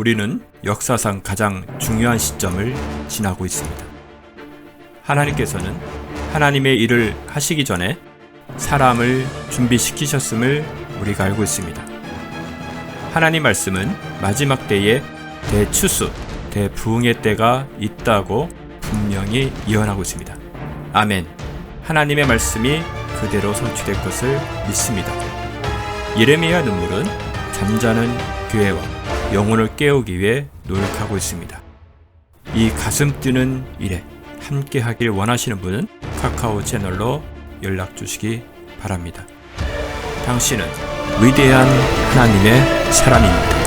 우리는 역사상 가장 중요한 시점을 지나고 있습니다. 하나님께서는 하나님의 일을 하시기 전에 사람을 준비시키셨음을 우리가 알고 있습니다. 하나님 말씀은 마지막 때에 대추수, 대부흥의 때가 있다고 분명히 예언하고 있습니다. 아멘. 하나님의 말씀이 그대로 성취될 것을 믿습니다. 예레미야 눈물은 잠자는 교회와 영혼을 깨우기 위해 노력하고 있습니다. 이 가슴 뛰는 일에 함께 하길 원하시는 분은 카카오 채널로 연락 주시기 바랍니다. 당신은 위대한 하나님의 사람입니다.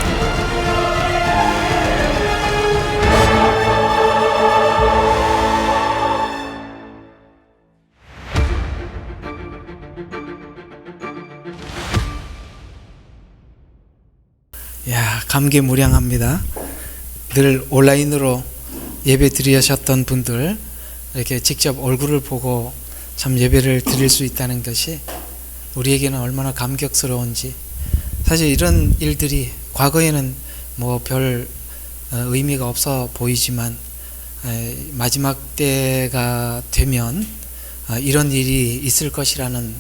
감개무량합니다. 늘 온라인으로 예배 드리셨던 분들 이렇게 직접 얼굴을 보고 참 예배를 드릴 수 있다는 것이 우리에게는 얼마나 감격스러운지. 사실 이런 일들이 과거에는 뭐 별 의미가 없어 보이지만 마지막 때가 되면 이런 일이 있을 것이라는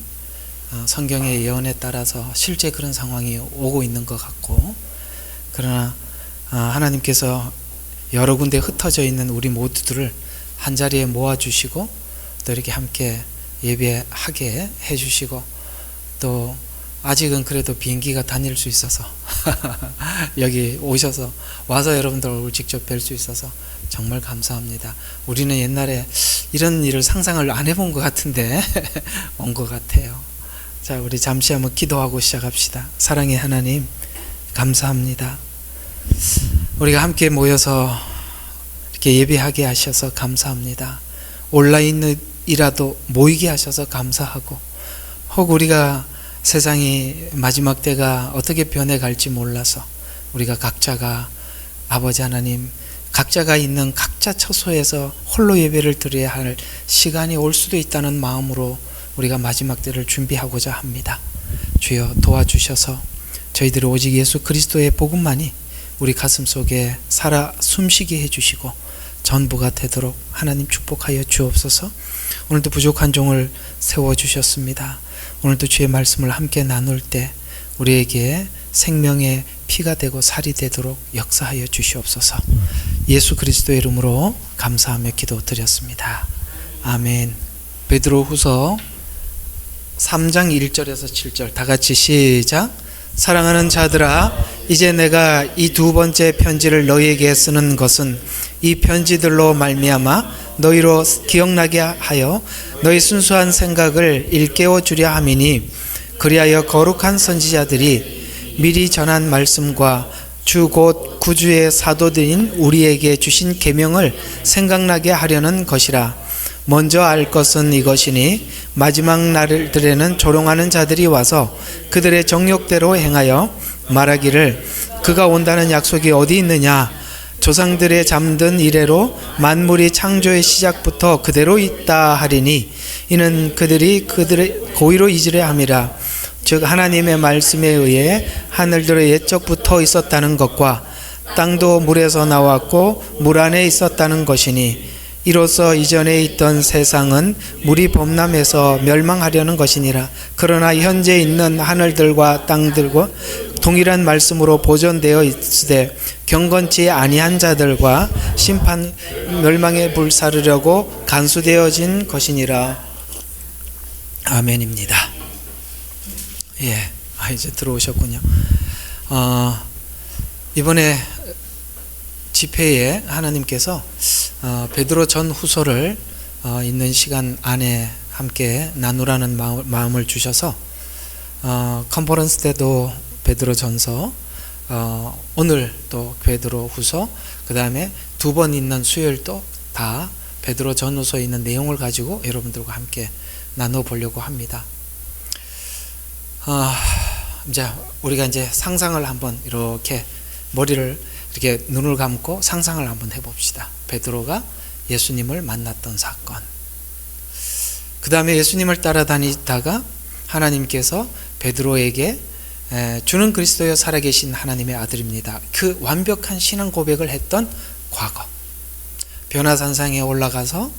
성경의 예언에 따라서 실제 그런 상황이 오고 있는 것 같고, 그러나 하나님께서 여러 군데 흩어져 있는 우리 모두들을 한자리에 모아주시고 또 이렇게 함께 예배하게 해주시고, 또 아직은 그래도 비행기가 다닐 수 있어서 여기 와서 여러분들 얼굴 직접 뵐 수 있어서 정말 감사합니다. 우리는 옛날에 이런 일을 상상을 안 해본 것 같은데 온 것 같아요. 자, 우리 잠시 한번 기도하고 시작합시다. 사랑의 하나님, 감사합니다. 우리가 함께 모여서 이렇게 예배하게 하셔서 감사합니다. 온라인이라도 모이게 하셔서 감사하고, 혹 우리가 세상이 마지막 때가 어떻게 변해갈지 몰라서 우리가 각자가 아버지 하나님, 각자가 있는 각자 처소에서 홀로 예배를 드려야 할 시간이 올 수도 있다는 마음으로 우리가 마지막 때를 준비하고자 합니다. 주여 도와주셔서 저희들이 오직 예수 그리스도의 복음만이 우리 가슴 속에 살아 숨쉬게 해주시고 전부가 되도록 하나님 축복하여 주옵소서. 오늘도 부족한 종을 세워주셨습니다. 오늘도 주의 말씀을 함께 나눌 때 우리에게 생명의 피가 되고 살이 되도록 역사하여 주시옵소서. 예수 그리스도의 이름으로 감사하며 기도드렸습니다. 아멘. 베드로후서 3장 1절에서 7절 다 같이 시작. 사랑하는 자들아, 이제 내가 이 두 번째 편지를 너희에게 쓰는 것은 이 편지들로 말미암아 너희로 기억나게 하여 너희 순수한 생각을 일깨워 주려 함이니, 그리하여 거룩한 선지자들이 미리 전한 말씀과 주 곧 구주의 사도들인 우리에게 주신 계명을 생각나게 하려는 것이라. 먼저 알 것은 이것이니 마지막 날들에는 조롱하는 자들이 와서 그들의 정욕대로 행하여 말하기를 그가 온다는 약속이 어디 있느냐. 조상들의 잠든 이래로 만물이 창조의 시작부터 그대로 있다 하리니 이는 그들의 고의로 잊으려 함이라. 즉 하나님의 말씀에 의해 하늘들의 옛적부터 있었다는 것과 땅도 물에서 나왔고 물 안에 있었다는 것이니, 이로써 이전에 있던 세상은 물이 범람해서 멸망하려는 것이니라. 그러나 현재 있는 하늘들과 땅들과 동일한 말씀으로 보존되어 있으되 경건치 아니한 자들과 심판 멸망에 불사르려고 간수되어진 것이니라. 아멘입니다. 예, 이제 들어오셨군요. 이번에 집회에 하나님께서 베드로 전 후서를 있는 시간 안에 함께 나누라는 마음을 주셔서 컨퍼런스 때도 베드로 전서, 오늘 또 베드로 후서, 그 다음에 두 번 있는 수요일도 다 베드로 전 후서에 있는 내용을 가지고 여러분들과 함께 나눠보려고 합니다. 이제 우리가 이제 상상을 한번 이렇게 머리를 이렇게 눈을 감고 상상을 한번 해봅시다. 베드로가 예수님을 만났던 사건, 그 다음에 예수님을 따라다니다가 하나님께서 베드로에게 주는 그리스도여 살아계신 하나님의 아들입니다. 그 완벽한 신앙 고백을 했던 과거, 변화산상에 올라가서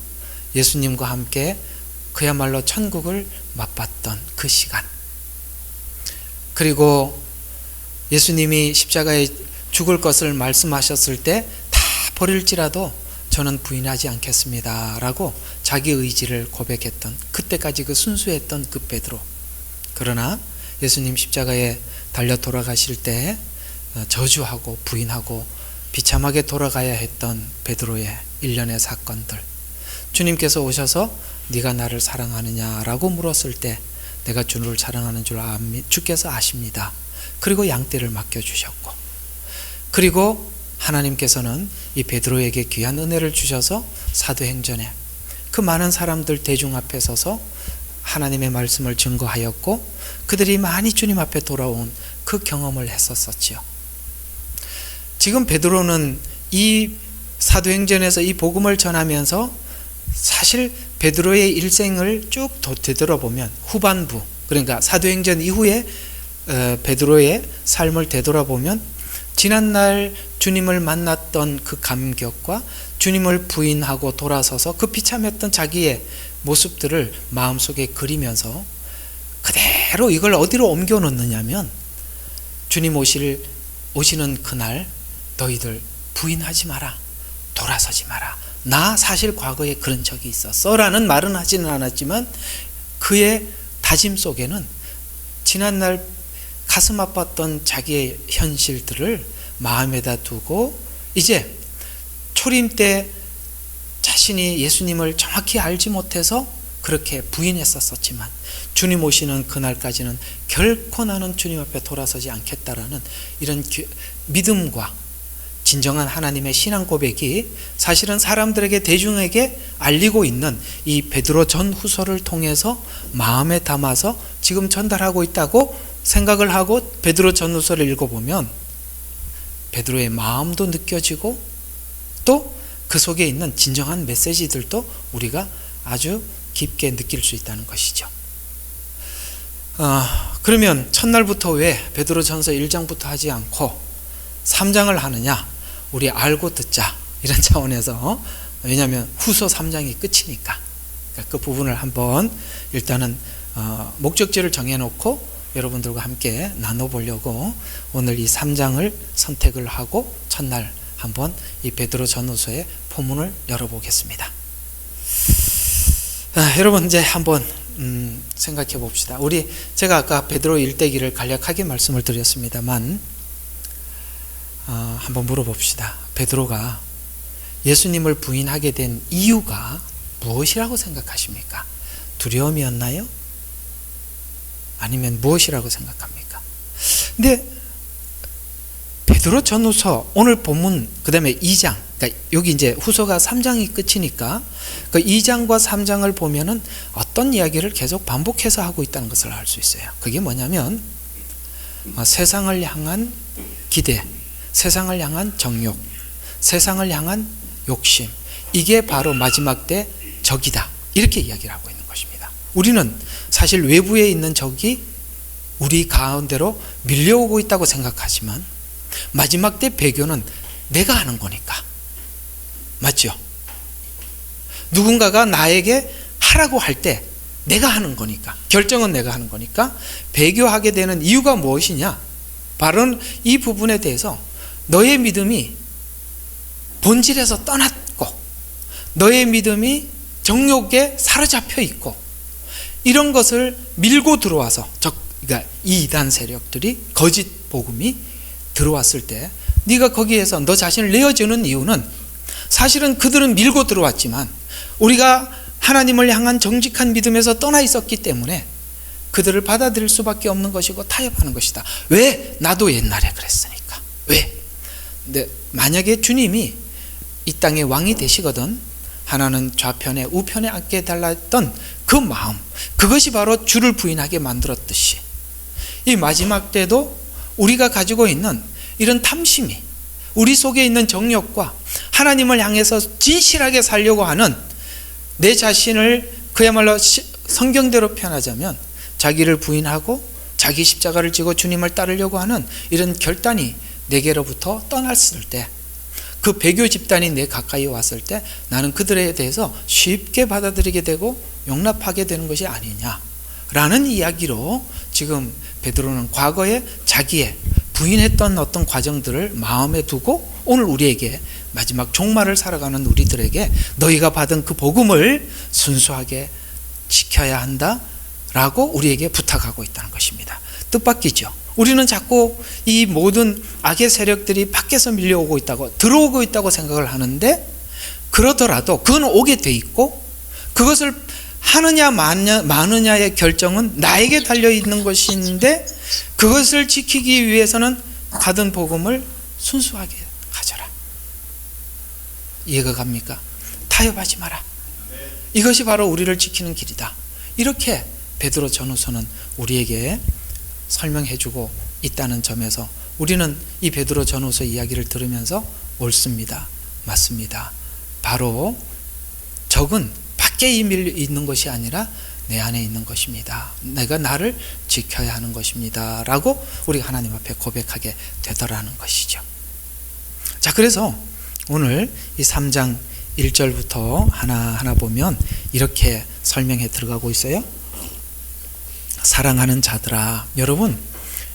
예수님과 함께 그야말로 천국을 맛봤던 그 시간, 그리고 예수님이 십자가에 죽을 것을 말씀하셨을 때 다 버릴지라도 저는 부인하지 않겠습니다 라고 자기 의지를 고백했던, 그때까지 그 순수했던 그 베드로. 그러나 예수님 십자가에 달려 돌아가실 때 저주하고 부인하고 비참하게 돌아가야 했던 베드로의 일련의 사건들, 주님께서 오셔서 네가 나를 사랑하느냐라고 물었을 때 내가 주를 사랑하는 줄 주께서 아십니다. 그리고 양떼를 맡겨주셨고, 그리고 하나님께서는 이 베드로에게 귀한 은혜를 주셔서 사도행전에 그 많은 사람들 대중 앞에 서서 하나님의 말씀을 증거하였고, 그들이 많이 주님 앞에 돌아온 그 경험을 했었었지요. 지금 베드로는 이 사도행전에서 이 복음을 전하면서 사실 베드로의 일생을 쭉 되돌아보면 후반부, 그러니까 사도행전 이후에 베드로의 삶을 되돌아보면 지난날 주님을 만났던 그 감격과 주님을 부인하고 돌아서서 그 비참했던 자기의 모습들을 마음속에 그리면서 그대로 이걸 어디로 옮겨 놓느냐면, 주님 오시는 그날 너희들 부인하지 마라, 돌아서지 마라, 나 사실 과거에 그런 적이 있었어 라는 말은 하지는 않았지만 그의 다짐 속에는 지난날 가슴 아팠던 자기의 현실들을 마음에다 두고 이제 초림 때 자신이 예수님을 정확히 알지 못해서 그렇게 부인했었지만 주님 오시는 그날까지는 결코 나는 주님 앞에 돌아서지 않겠다라는 이런 믿음과 진정한 하나님의 신앙 고백이 사실은 사람들에게, 대중에게 알리고 있는 이 베드로 전후서를 통해서 마음에 담아서 지금 전달하고 있다고 생각을 하고 베드로 전후서를 읽어보면 베드로의 마음도 느껴지고 또 그 속에 있는 진정한 메시지들도 우리가 아주 깊게 느낄 수 있다는 것이죠. 그러면 첫날부터 왜 베드로 전서 1장부터 하지 않고 3장을 하느냐? 우리 알고 듣자, 이런 차원에서. 왜냐하면 후서 3장이 끝이니까. 그러니까 그 부분을 한번 일단은 목적지를 정해놓고 여러분들과 함께 나눠보려고 오늘 이 3장을 선택을 하고 첫날 한번 이 베드로 전후서의 포문을 열어보겠습니다. 여러분 이제 한번 생각해 봅시다. 제가 아까 베드로 일대기를 간략하게 말씀을 드렸습니다만 한번 물어봅시다. 베드로가 예수님을 부인하게 된 이유가 무엇이라고 생각하십니까? 두려움이었나요? 아니면 무엇이라고 생각합니까? 근데 베드로 전후서 오늘 본문 그 다음에 2장, 그러니까 여기 이제 후서가 3장이 끝이니까 그 2장과 3장을 보면은 어떤 이야기를 계속 반복해서 하고 있다는 것을 알 수 있어요. 그게 뭐냐면 세상을 향한 기대, 세상을 향한 정욕, 세상을 향한 욕심, 이게 바로 마지막 때 적이다, 이렇게 이야기를 하고 있는 것입니다. 우리는 사실 외부에 있는 적이 우리 가운데로 밀려오고 있다고 생각하지만 마지막 때 배교는 내가 하는 거니까. 맞죠? 누군가가 나에게 하라고 할 때 내가 하는 거니까, 결정은 내가 하는 거니까 배교하게 되는 이유가 무엇이냐? 바로 이 부분에 대해서 너의 믿음이 본질에서 떠났고 너의 믿음이 정욕에 사로잡혀 있고 이런 것을 밀고 들어와서 그러니까 이 이단 세력들이, 거짓 복음이 들어왔을 때 네가 거기에서 너 자신을 내어주는 이유는 사실은 그들은 밀고 들어왔지만 우리가 하나님을 향한 정직한 믿음에서 떠나 있었기 때문에 그들을 받아들일 수밖에 없는 것이고 타협하는 것이다. 왜? 나도 옛날에 그랬으니까. 왜? 근데 만약에 주님이 이 땅의 왕이 되시거든, 하나는 좌편에 우편에 앉게 달랐던 그 마음, 그것이 바로 주를 부인하게 만들었듯이 이 마지막 때도 우리가 가지고 있는 이런 탐심이, 우리 속에 있는 정욕과 하나님을 향해서 진실하게 살려고 하는 내 자신을 그야말로 성경대로 표현하자면 자기를 부인하고 자기 십자가를 지고 주님을 따르려고 하는 이런 결단이 내게로부터 떠났을 때, 그 배교 집단이 내 가까이 왔을 때 나는 그들에 대해서 쉽게 받아들이게 되고 용납하게 되는 것이 아니냐라는 이야기로 지금 베드로는 과거에 자기의 부인했던 어떤 과정들을 마음에 두고 오늘 우리에게 마지막 종말을 살아가는 우리들에게 너희가 받은 그 복음을 순수하게 지켜야 한다라고 우리에게 부탁하고 있다는 것입니다. 뜻밖이죠. 우리는 자꾸 이 모든 악의 세력들이 밖에서 밀려오고 있다고, 들어오고 있다고 생각을 하는데, 그러더라도 그건 오게 돼 있고 그것을 하느냐 마느냐의 결정은 나에게 달려있는 것인데, 그것을 지키기 위해서는 받은 복음을 순수하게 가져라. 이해가 갑니까? 타협하지 마라. 이것이 바로 우리를 지키는 길이다. 이렇게 베드로 전후서는 우리에게 설명해주고 있다는 점에서 우리는 이 베드로 전후서 이야기를 들으면서 옳습니다, 맞습니다, 바로 적은 밖에 있는 것이 아니라 내 안에 있는 것입니다, 내가 나를 지켜야 하는 것입니다 라고 우리가 하나님 앞에 고백하게 되더라는 것이죠. 자, 그래서 오늘 이 3장 1절부터 하나하나 보면 이렇게 설명해 들어가고 있어요. 사랑하는 자들아. 여러분,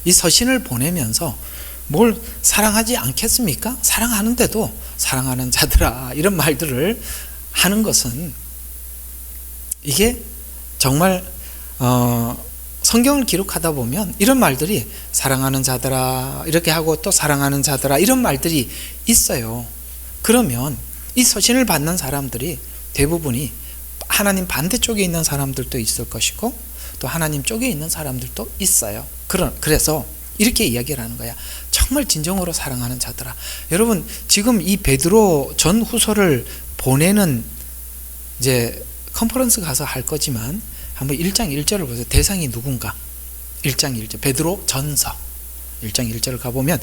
이 서신을 보내면서 뭘 사랑하지 않겠습니까? 사랑하는데도 사랑하는 자들아 이런 말들을 하는 것은, 이게 정말 성경을 기록하다 보면 이런 말들이 사랑하는 자들아 이렇게 하고 또 사랑하는 자들아 이런 말들이 있어요. 그러면 이 서신을 받는 사람들이 대부분이 하나님 반대쪽에 있는 사람들도 있을 것이고 또 하나님 쪽에 있는 사람들도 있어요. 그래서 이렇게 이야기를 하는 거야. 정말 진정으로 사랑하는 자들아. 여러분, 지금 이 베드로 전후서를 보내는 이제 컨퍼런스 가서 할 거지만 한번 1장 1절을 보세요. 대상이 누군가? 1장 1절 베드로 전서 1장 1절을 가보면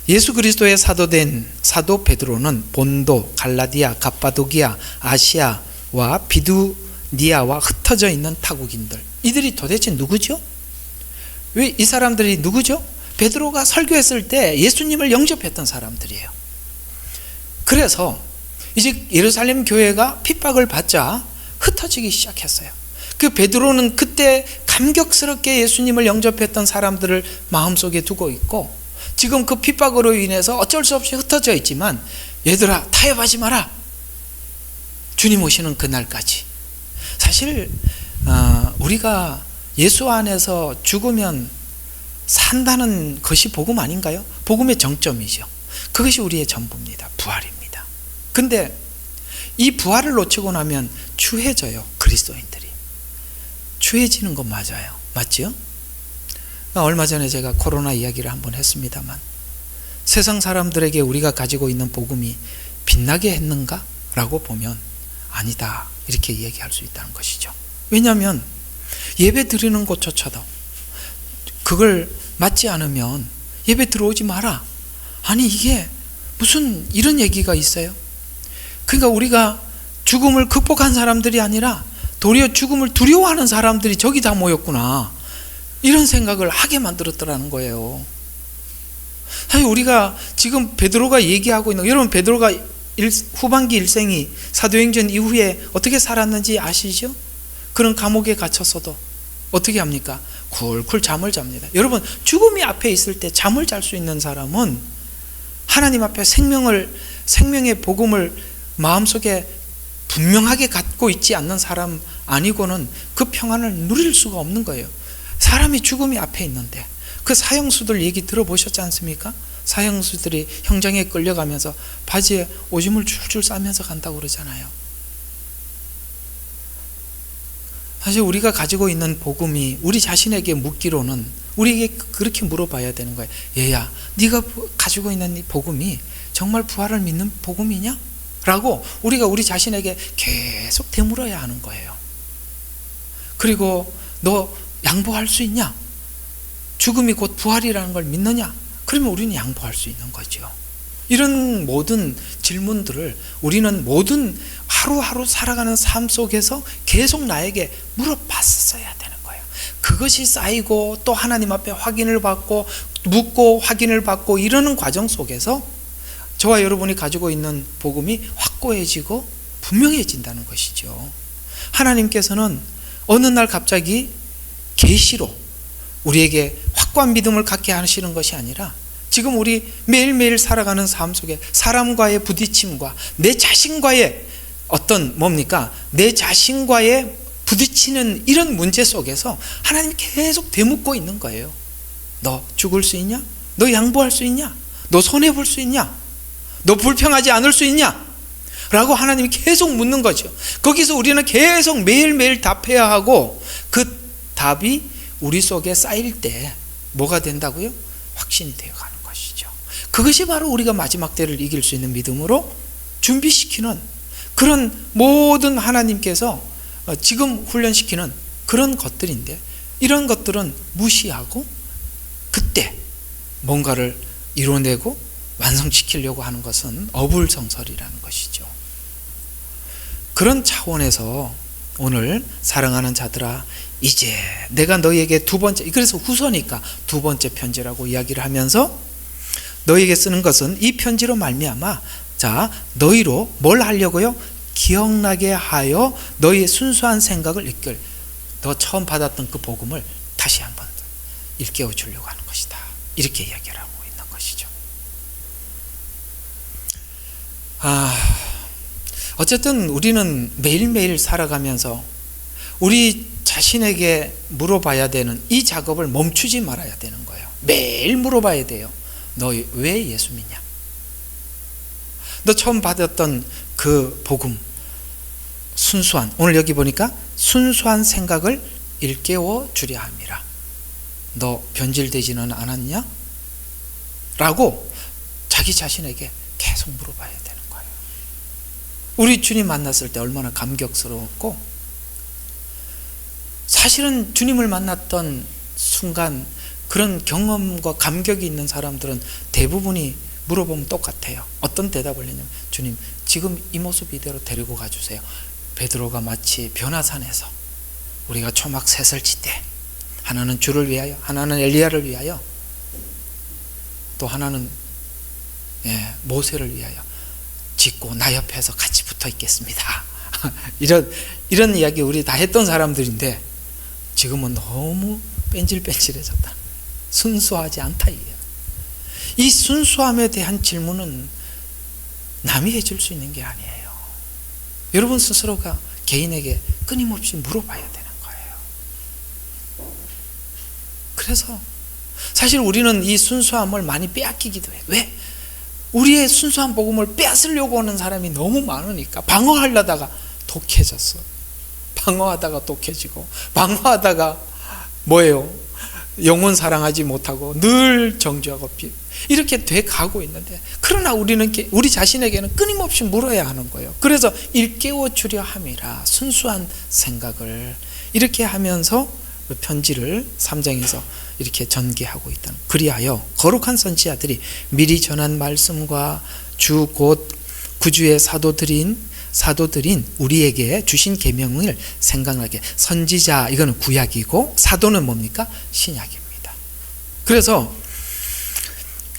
예수 그리스도의 사도된 사도 베드로는 본도, 갈라디아, 갑바도기아, 아시아와 비두니아와 흩어져 있는 타국인들, 이들이 도대체 누구죠? 왜 이 사람들이 누구죠? 베드로가 설교했을 때 예수님을 영접했던 사람들이에요. 그래서 이제 예루살렘 교회가 핍박을 받자 흩어지기 시작했어요. 그 베드로는 그때 감격스럽게 예수님을 영접했던 사람들을 마음속에 두고 있고, 지금 그 핍박으로 인해서 어쩔 수 없이 흩어져 있지만, 얘들아 타협하지 마라, 주님 오시는 그날까지. 사실 우리가 예수 안에서 죽으면 산다는 것이 복음 아닌가요? 복음의 정점이죠. 그것이 우리의 전부입니다. 부활입니다. 근데 이 부활을 놓치고 나면 추해져요. 그리스도인들이 추해지는 건 맞아요. 맞죠? 얼마 전에 제가 코로나 이야기를 한번 했습니다만, 세상 사람들에게 우리가 가지고 있는 복음이 빛나게 했는가? 라고 보면 아니다, 이렇게 이야기할 수 있다는 것이죠. 왜냐하면 예배 드리는 곳조차도 그걸 맞지 않으면 예배 들어오지 마라. 아니, 이게 무슨 이런 얘기가 있어요? 그러니까 우리가 죽음을 극복한 사람들이 아니라 도리어 죽음을 두려워하는 사람들이 저기 다 모였구나, 이런 생각을 하게 만들었더라는 거예요. 사실 우리가 지금 베드로가 얘기하고 있는, 여러분 베드로가 후반기 일생이 사도행전 이후에 어떻게 살았는지 아시죠? 그런 감옥에 갇혔어도 어떻게 합니까? 쿨쿨 잠을 잡니다. 여러분, 죽음이 앞에 있을 때 잠을 잘 수 있는 사람은 하나님 앞에 생명의 복음을 마음속에 분명하게 갖고 있지 않는 사람 아니고는 그 평안을 누릴 수가 없는 거예요. 사람이 죽음이 앞에 있는데, 그 사형수들 얘기 들어보셨지 않습니까? 사형수들이 형장에 끌려가면서 바지에 오줌을 줄줄 싸면서 간다고 그러잖아요. 사실 우리가 가지고 있는 복음이 우리 자신에게 묻기로는 우리에게 그렇게 물어봐야 되는 거예요. 얘야, 네가 가지고 있는 이 복음이 정말 부활을 믿는 복음이냐? 라고 우리가 우리 자신에게 계속 되물어야 하는 거예요. 그리고 너 양보할 수 있냐? 죽음이 곧 부활이라는 걸 믿느냐? 그러면 우리는 양보할 수 있는 거죠. 이런 모든 질문들을 우리는 모든 하루하루 살아가는 삶 속에서 계속 나에게 물어봤어야 되는 거예요. 그것이 쌓이고 또 하나님 앞에 확인을 받고 묻고 확인을 받고 이러는 과정 속에서 저와 여러분이 가지고 있는 복음이 확고해지고 분명해진다는 것이죠. 하나님께서는 어느 날 갑자기 계시로 우리에게 확고한 믿음을 갖게 하시는 것이 아니라 지금 우리 매일매일 살아가는 삶 속에 사람과의 부딪힘과 내 자신과의 어떤 내 자신과의 부딪히는 이런 문제 속에서 하나님이 계속 되묻고 있는 거예요. 너 죽을 수 있냐? 너 양보할 수 있냐? 너 손해볼 수 있냐? 너 불평하지 않을 수 있냐? 라고 하나님이 계속 묻는 거죠. 거기서 우리는 계속 매일매일 답해야 하고 그 답이 우리 속에 쌓일 때 뭐가 된다고요? 확신이 되어가는 것이죠. 그것이 바로 우리가 마지막 때를 이길 수 있는 믿음으로 준비시키는 그런 모든 하나님께서 지금 훈련시키는 그런 것들인데, 이런 것들은 무시하고 그때 뭔가를 이뤄내고 완성시키려고 하는 것은 어불성설이라는 것이죠. 그런 차원에서 오늘 사랑하는 자들아, 이제 내가 너희에게 두 번째, 그래서 후서니까 두 번째 편지라고 이야기를 하면서 너희에게 쓰는 것은 이 편지로 말미암아 너희로 뭘 하려고요? 기억나게 하여 너희의 순수한 생각을 너 처음 받았던 그 복음을 다시 한번 일깨워 주려고 하는 것이다. 이렇게 이야기를 하고 있는 것이죠. 어쨌든 우리는 매일매일 살아가면서 우리 자신에게 물어봐야 되는 이 작업을 멈추지 말아야 되는 거예요. 매일 물어봐야 돼요. 너 왜 예수 믿냐? 너 처음 받았던 그 복음, 순수한, 오늘 여기 보니까 순수한 생각을 일깨워 주려 함이라. 너 변질되지는 않았냐? 라고 자기 자신에게 계속 물어봐야 되는 거예요. 우리 주님 만났을 때 얼마나 감격스러웠고, 사실은 주님을 만났던 순간 그런 경험과 감격이 있는 사람들은 대부분이 물어보면 똑같아요. 어떤 대답을 했냐면, 주님 지금 이 모습 이대로 데리고 가주세요. 베드로가 마치 변화산에서 우리가 초막 새설치 때 하나는 주를 위하여, 하나는 엘리야를 위하여, 또 하나는 모세를 위하여 짓고 나 옆에서 같이 붙어 있겠습니다. 이런 이야기 우리 다 했던 사람들인데 지금은 너무 뺀질뺀질해졌다. 순수하지 않다. 이 순수함에 대한 질문은 남이 해줄 수 있는 게 아니에요. 여러분 스스로가 개인에게 끊임없이 물어봐야 되는 거예요. 그래서 사실 우리는 이 순수함을 많이 빼앗기기도 해요. 왜? 우리의 순수한 복음을 빼앗으려고 하는 사람이 너무 많으니까 방어하려다가 독해졌어. 방어하다가 독해지고, 방어하다가 뭐예요? 영혼 사랑하지 못하고 늘 정죄하고 이렇게 돼 가고 있는데, 그러나 우리 자신에게는 끊임없이 물어야 하는 거예요. 그래서 일깨워 주려 함이라, 순수한 생각을 이렇게 하면서 편지를 3장에서 이렇게 전개하고 있다는. 그리하여 거룩한 선지자들이 미리 전한 말씀과 주 곧 구주의 사도들인 우리에게 주신 계명을 생각나게. 선지자, 이거는 구약이고 사도는 뭡니까? 신약입니다. 그래서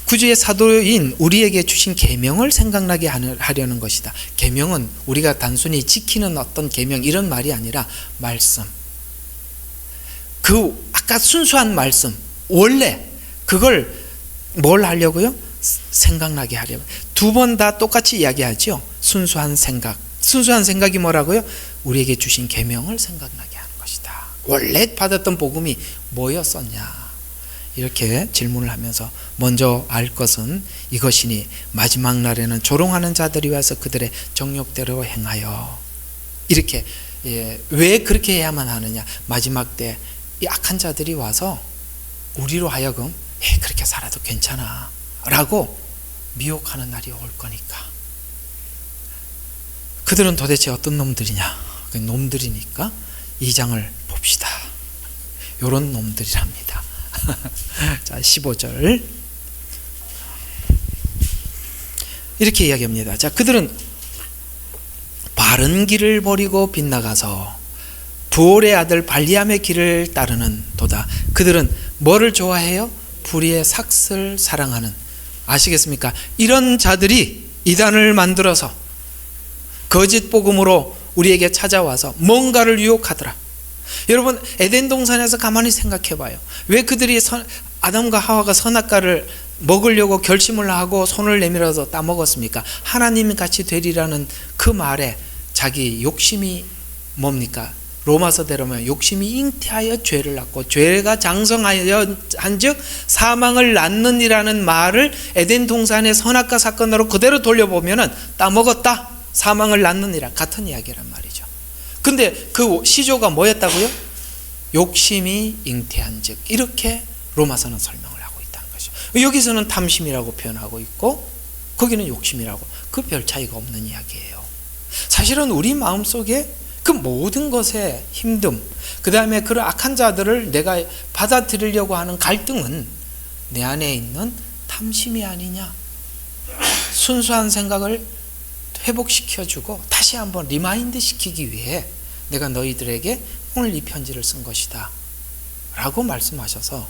구주의 사도인 우리에게 주신 계명을 생각나게 하려는 것이다. 계명은 우리가 단순히 지키는 어떤 계명 이런 말이 아니라 말씀, 그 아까 순수한 말씀, 원래 그걸 뭘 하려고요? 생각나게 하려고. 두 번 다 똑같이 이야기하죠. 순수한 생각. 순수한 생각이 뭐라고요? 우리에게 주신 계명을 생각나게 하는 것이다. 원래 받았던 복음이 뭐였었냐? 이렇게 질문을 하면서 먼저 알 것은 이것이니 마지막 날에는 조롱하는 자들이 와서 그들의 정욕대로 행하여. 이렇게 왜 그렇게 해야만 하느냐? 마지막 때 이 악한 자들이 와서 우리로 하여금 그렇게 살아도 괜찮아 라고 미혹하는 날이 올 거니까. 그들은 도대체 어떤 놈들이냐? 놈들이니까 2장을 봅시다. 요런 놈들이랍니다. 자, 15절 이렇게 이야기합니다. 자, 그들은 바른 길을 버리고 빗나가서 부올의 아들 발리암의 길을 따르는 도다. 그들은 뭐를 좋아해요? 불의의 삭슬 사랑하는. 아시겠습니까? 이런 자들이 이단을 만들어서 거짓 복음으로 우리에게 찾아와서 뭔가를 유혹하더라. 여러분, 에덴 동산에서 가만히 생각해 봐요. 왜 그들이 아담과 하와가 선악과를 먹으려고 결심을 하고 손을 내밀어서 따먹었습니까? 하나님 같이 되리라는 그 말에 자기 욕심이 뭡니까? 로마서대로 보면 욕심이 잉태하여 죄를 낳고 죄가 장성하여 한즉 사망을 낳느니라는 말을 에덴 동산의 선악과 사건으로 그대로 돌려보면은 따먹었다, 사망을 낳느니라, 같은 이야기란 말이죠. 근데 그 시조가 뭐였다고요? 욕심이 잉태한즉, 이렇게 로마서는 설명을 하고 있다는 거죠. 여기서는 탐심이라고 표현하고 있고 거기는 욕심이라고, 그 별 차이가 없는 이야기예요. 사실은 우리 마음속에 그 모든 것의 힘듦, 그 다음에 그런 악한 자들을 내가 받아들이려고 하는 갈등은 내 안에 있는 탐심이 아니냐, 순수한 생각을 회복시켜주고 다시 한번 리마인드 시키기 위해 내가 너희들에게 오늘 이 편지를 쓴 것이다 라고 말씀하셔서,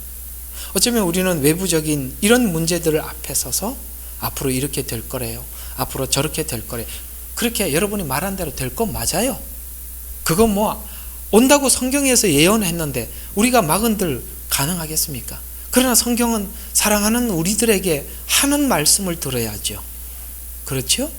어쩌면 우리는 외부적인 이런 문제들을 앞에 서서 앞으로 이렇게 될 거래요, 앞으로 저렇게 될 거래요, 그렇게 여러분이 말한 대로 될 건 맞아요. 그건 뭐 온다고 성경에서 예언했는데 우리가 막은들 가능하겠습니까? 그러나 성경은 사랑하는 우리들에게 하는 말씀을 들어야죠. 그렇죠?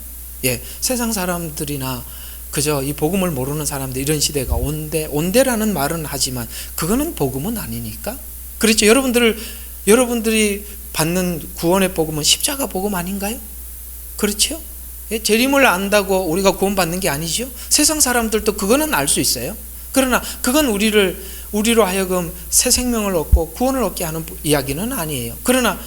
예, 세상 사람들이나 그저 이 복음을 모르는 사람들, 이런 시대가 온대라는 말은 하지만 그거는 복음은 아니니까. 그렇죠? 여러분들이 받는 구원의 복음은 십자가 복음 아닌가요? 그렇죠? 예, 재림을 안다고 우리가 구원받는 게 아니죠. 세상 사람들도 그거는 알 수 있어요. 그러나 그건 우리로 하여금 새 생명을 얻고 구원을 얻게 하는 이야기는 아니에요. 그러나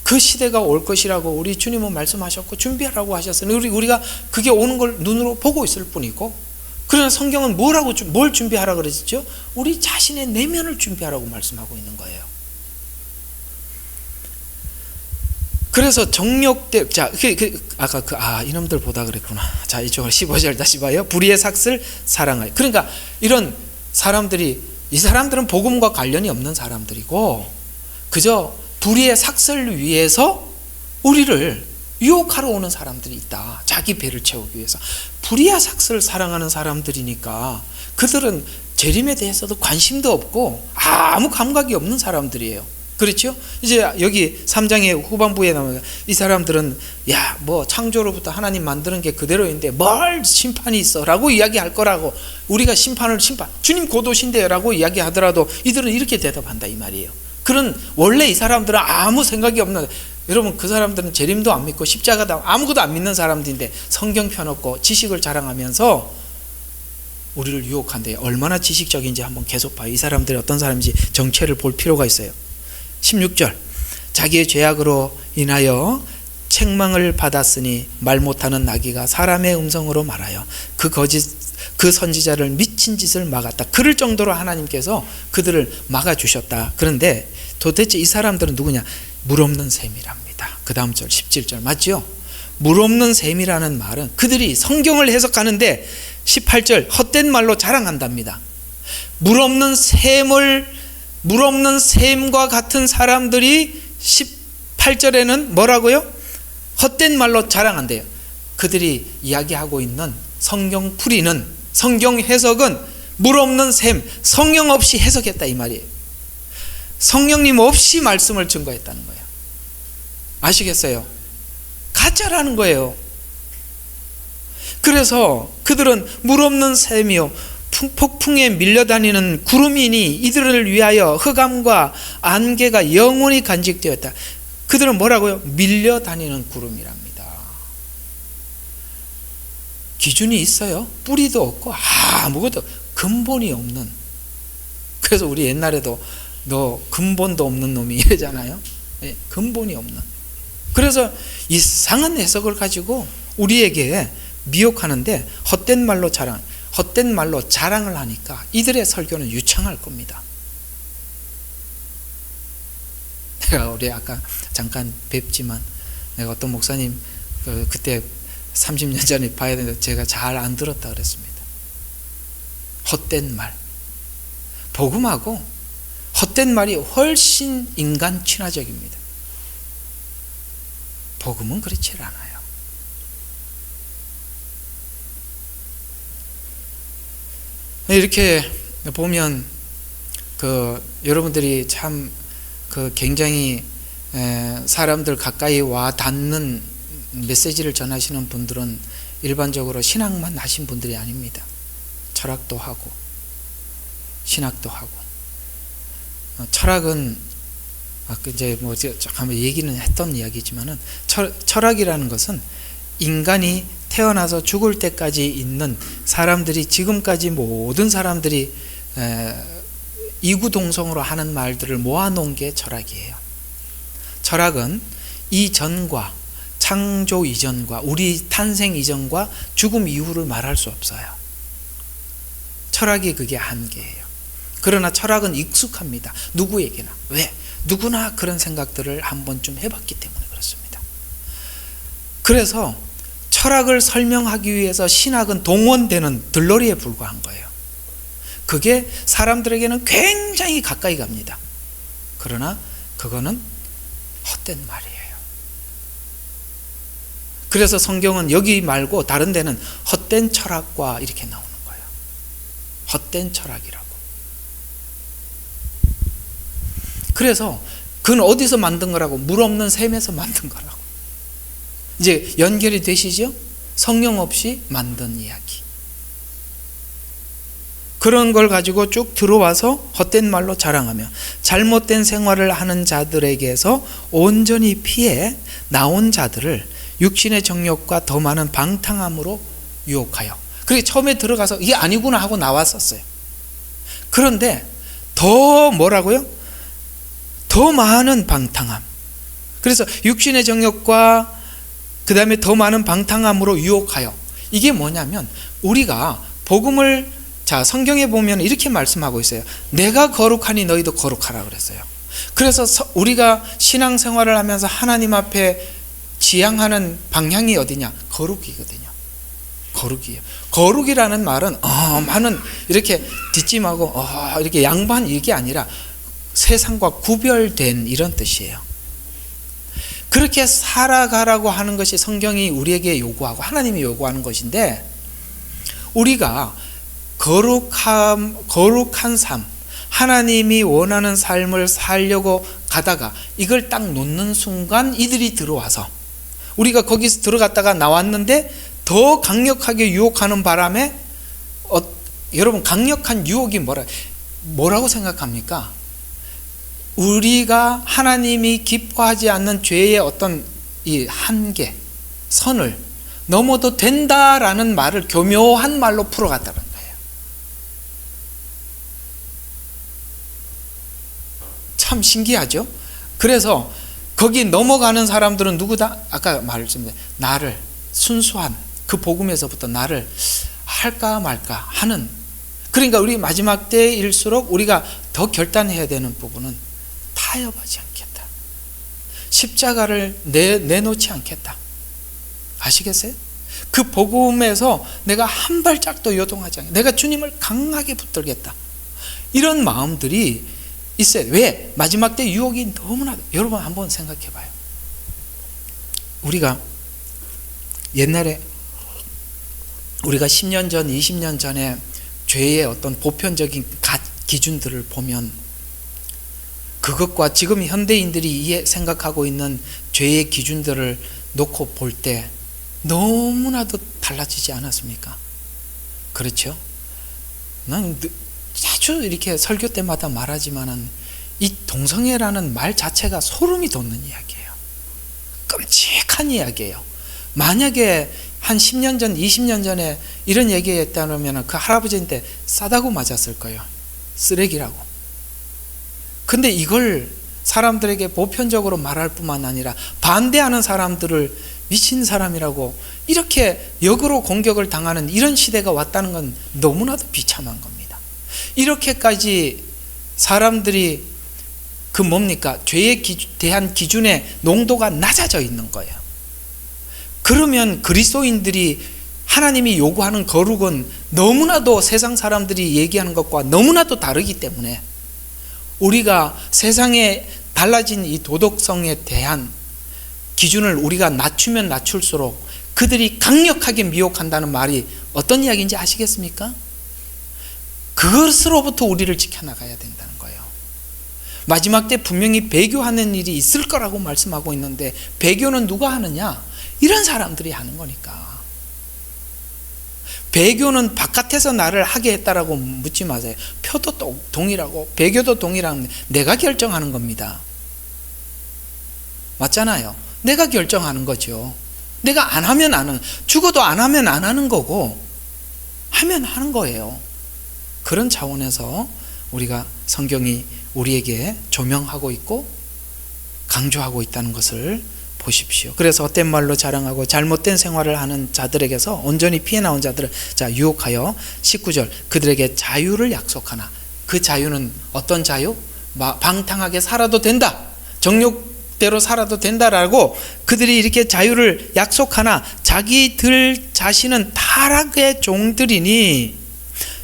그 시대가 올 것이라고 우리 주님은 말씀하셨고 준비하라고 하셨으니 우리가 그게 오는 걸 눈으로 보고 있을 뿐이고, 그러나 성경은 뭘 준비하라 그랬죠? 우리 자신의 내면을 준비하라고 말씀하고 있는 거예요. 그래서 정욕대, 자, 아까 이놈들 보다 그랬구나. 자, 이쪽으로 15절 다시 봐요. 불의의 삭슬 사랑하여. 그러니까 이런 사람들이, 이 사람들은 복음과 관련이 없는 사람들이고 그저 불의의 삭슬을 위해서 우리를 유혹하러 오는 사람들이 있다. 자기 배를 채우기 위해서. 불의의 삭슬을 사랑하는 사람들이니까 그들은 재림에 대해서도 관심도 없고 아무 감각이 없는 사람들이에요. 그렇죠? 이제 여기 3장의 후반부에 나오면 이 사람들은 야, 뭐 창조로부터 하나님 만드는 게 그대로인데 뭘 심판이 있어 라고 이야기할 거라고, 우리가 주님 곧 오신대요 라고 이야기하더라도 이들은 이렇게 대답한다 이 말이에요. 원래 이 사람들은 아무 생각이 없는, 여러분 그 사람들은 재림도 안 믿고 십자가도 아무것도 안 믿는 사람들인데 성경 펴놓고 지식을 자랑하면서 우리를 유혹한대요. 얼마나 지식적인지 한번 계속 봐요. 이 사람들이 어떤 사람인지 정체를 볼 필요가 있어요. 16절, 자기의 죄악으로 인하여 책망을 받았으니 말 못하는 나귀가 사람의 음성으로 말하여 그 선지자를 미친 짓을 막았다. 그럴 정도로 하나님께서 그들을 막아주셨다. 그런데 도대체 이 사람들은 누구냐? 물 없는 셈이랍니다. 그 다음 절 17절 맞죠? 물 없는 셈이라는 말은 그들이 성경을 해석하는데 18절 헛된 말로 자랑한답니다. 물 없는 셈과 같은 사람들이 18절에는 뭐라고요? 헛된 말로 자랑한대요. 그들이 이야기하고 있는 성경 풀이는, 성경 해석은 물 없는 셈, 성령 없이 해석했다 이 말이에요. 성령님 없이 말씀을 증거했다는 거예요. 아시겠어요? 가짜라는 거예요. 그래서 그들은 물 없는 셈이요 폭풍에 밀려다니는 구름이니 이들을 위하여 흑암과 안개가 영원히 간직되었다. 그들은 뭐라고요? 밀려다니는 구름이랍니다. 기준이 있어요? 뿌리도 없고 아무것도 근본이 없는. 그래서 우리 옛날에도 너 근본도 없는 놈이 이러잖아요. 네, 근본이 없는. 그래서 이상한 해석을 가지고 우리에게 미혹하는데 헛된 말로 자랑을 하니까 이들의 설교는 유창할 겁니다. 내가 우리 아까 잠깐 뵙지만 내가 어떤 목사님 그때 30년 전에 봐야 되는데 제가 잘 안 들었다 그랬습니다. 헛된 말. 복음하고 헛된 말이 훨씬 인간 친화적입니다. 복음은 그렇지 않아요. 이렇게 보면 여러분들이 참 굉장히 사람들 가까이 와 닿는 메시지를 전하시는 분들은 일반적으로 신학만 하신 분들이 아닙니다. 철학도 하고 신학도 하고. 철학은 이제 한번 얘기는 했던 이야기지만은 철학이라는 것은 인간이 태어나서 죽을 때까지 있는 사람들이, 지금까지 모든 사람들이 이구동성으로 하는 말들을 모아놓은 게 철학이에요. 철학은 이전과, 창조 이전과, 우리 탄생 이전과 죽음 이후를 말할 수 없어요. 철학이 그게 한계예요. 그러나 철학은 익숙합니다. 누구에게나. 왜? 누구나 그런 생각들을 한 번쯤 해봤기 때문에 그렇습니다. 그래서 철학을 설명하기 위해서 신학은 동원되는 들러리에 불과한 거예요. 그게 사람들에게는 굉장히 가까이 갑니다. 그러나 그거는 헛된 말이에요. 그래서 성경은 여기 말고 다른 데는 헛된 철학과 이렇게 나오는 거예요. 헛된 철학이라고. 그래서 그건 어디서 만든 거라고? 물 없는 샘에서 만든 거라고. 이제 연결이 되시죠? 성령 없이 만든 이야기. 그런 걸 가지고 쭉 들어와서 헛된 말로 자랑하며 잘못된 생활을 하는 자들에게서 온전히 피해 나온 자들을 육신의 정욕과 더 많은 방탕함으로 유혹하여. 그게 처음에 들어가서 이게 아니구나 하고 나왔었어요. 그런데 더 뭐라고요? 더 많은 방탕함. 그래서 육신의 정욕과 그 다음에 더 많은 방탕함으로 유혹하여. 이게 뭐냐면 우리가 복음을, 자 성경에 보면 이렇게 말씀하고 있어요. 내가 거룩하니 너희도 거룩하라 그랬어요. 그래서 우리가 신앙생활을 하면서 하나님 앞에 지향하는 방향이 어디냐? 거룩이거든요. 거룩이에요. 거룩이라는 말은 많은 이렇게 뒷짐하고 이렇게 양반 이게 아니라 세상과 구별된 이런 뜻이에요. 그렇게 살아가라고 하는 것이 성경이 우리에게 요구하고 하나님이 요구하는 것인데, 우리가 거룩한 삶, 하나님이 원하는 삶을 살려고 가다가 이걸 딱 놓는 순간 이들이 들어와서 우리가 거기서 들어갔다가 나왔는데 더 강력하게 유혹하는 바람에 여러분 강력한 유혹이 뭐라고 생각합니까? 우리가 하나님이 기뻐하지 않는 죄의 어떤 이 한계, 선을 넘어도 된다라는 말을 교묘한 말로 풀어갔다는 거예요. 참 신기하죠? 그래서 거기 넘어가는 사람들은 누구다? 아까 말씀드린 나를, 순수한 그 복음에서부터 나를 할까 말까 하는, 그러니까 우리 마지막 때일수록 우리가 더 결단해야 되는 부분은 타협하지 않겠다. 십자가를 내놓지 않겠다. 아시겠어요? 그 복음에서 내가 한 발짝도 요동하지 않겠다. 내가 주님을 강하게 붙들겠다. 이런 마음들이 있어요. 왜? 마지막 때 유혹이 너무나, 여러분 한번 생각해 봐요. 우리가 옛날에 우리가 10년 전, 20년 전에 죄의 어떤 보편적인 기준들을 보면 그것과 지금 현대인들이 생각하고 있는 죄의 기준들을 놓고 볼 때 너무나도 달라지지 않았습니까? 그렇죠? 난 자주 이렇게 설교 때마다 말하지만은 이 동성애라는 말 자체가 소름이 돋는 이야기예요. 끔찍한 이야기예요. 만약에 한 10년 전, 20년 전에 이런 얘기했다면 그 할아버지한테 싸다고 맞았을 거예요. 쓰레기라고. 근데 이걸 사람들에게 보편적으로 말할 뿐만 아니라 반대하는 사람들을 미친 사람이라고 이렇게 역으로 공격을 당하는 이런 시대가 왔다는 건 너무나도 비참한 겁니다. 이렇게까지 사람들이 죄에 대한 기준의 농도가 낮아져 있는 거예요. 그러면 그리스도인들이 하나님이 요구하는 거룩은 너무나도 세상 사람들이 얘기하는 것과 너무나도 다르기 때문에 우리가 세상에 달라진 이 도덕성에 대한 기준을 우리가 낮추면 낮출수록 그들이 강력하게 미혹한다는 말이 어떤 이야기인지 아시겠습니까? 그것으로부터 우리를 지켜나가야 된다는 거예요. 마지막 때 분명히 배교하는 일이 있을 거라고 말씀하고 있는데 배교는 누가 하느냐? 이런 사람들이 하는 거니까. 배교는 바깥에서 나를 하게 했다라고 묻지 마세요. 표도 동일하고 배교도 동일한 내가 결정하는 겁니다. 맞잖아요. 내가 결정하는 거죠. 내가 안 하면 안 하는, 죽어도 안 하면 안 하는 거고 하면 하는 거예요. 그런 차원에서 우리가 성경이 우리에게 조명하고 있고 강조하고 있다는 것을 보십시오. 그래서 헛된 말로 자랑하고 잘못된 생활을 하는 자들에게서 온전히 피해 나온 자들을 유혹하여 19절 그들에게 자유를 약속하나 그 자유는 어떤 자유? 방탕하게 살아도 된다. 정욕대로 살아도 된다라고 그들이 이렇게 자유를 약속하나 자기들 자신은 타락의 종들이니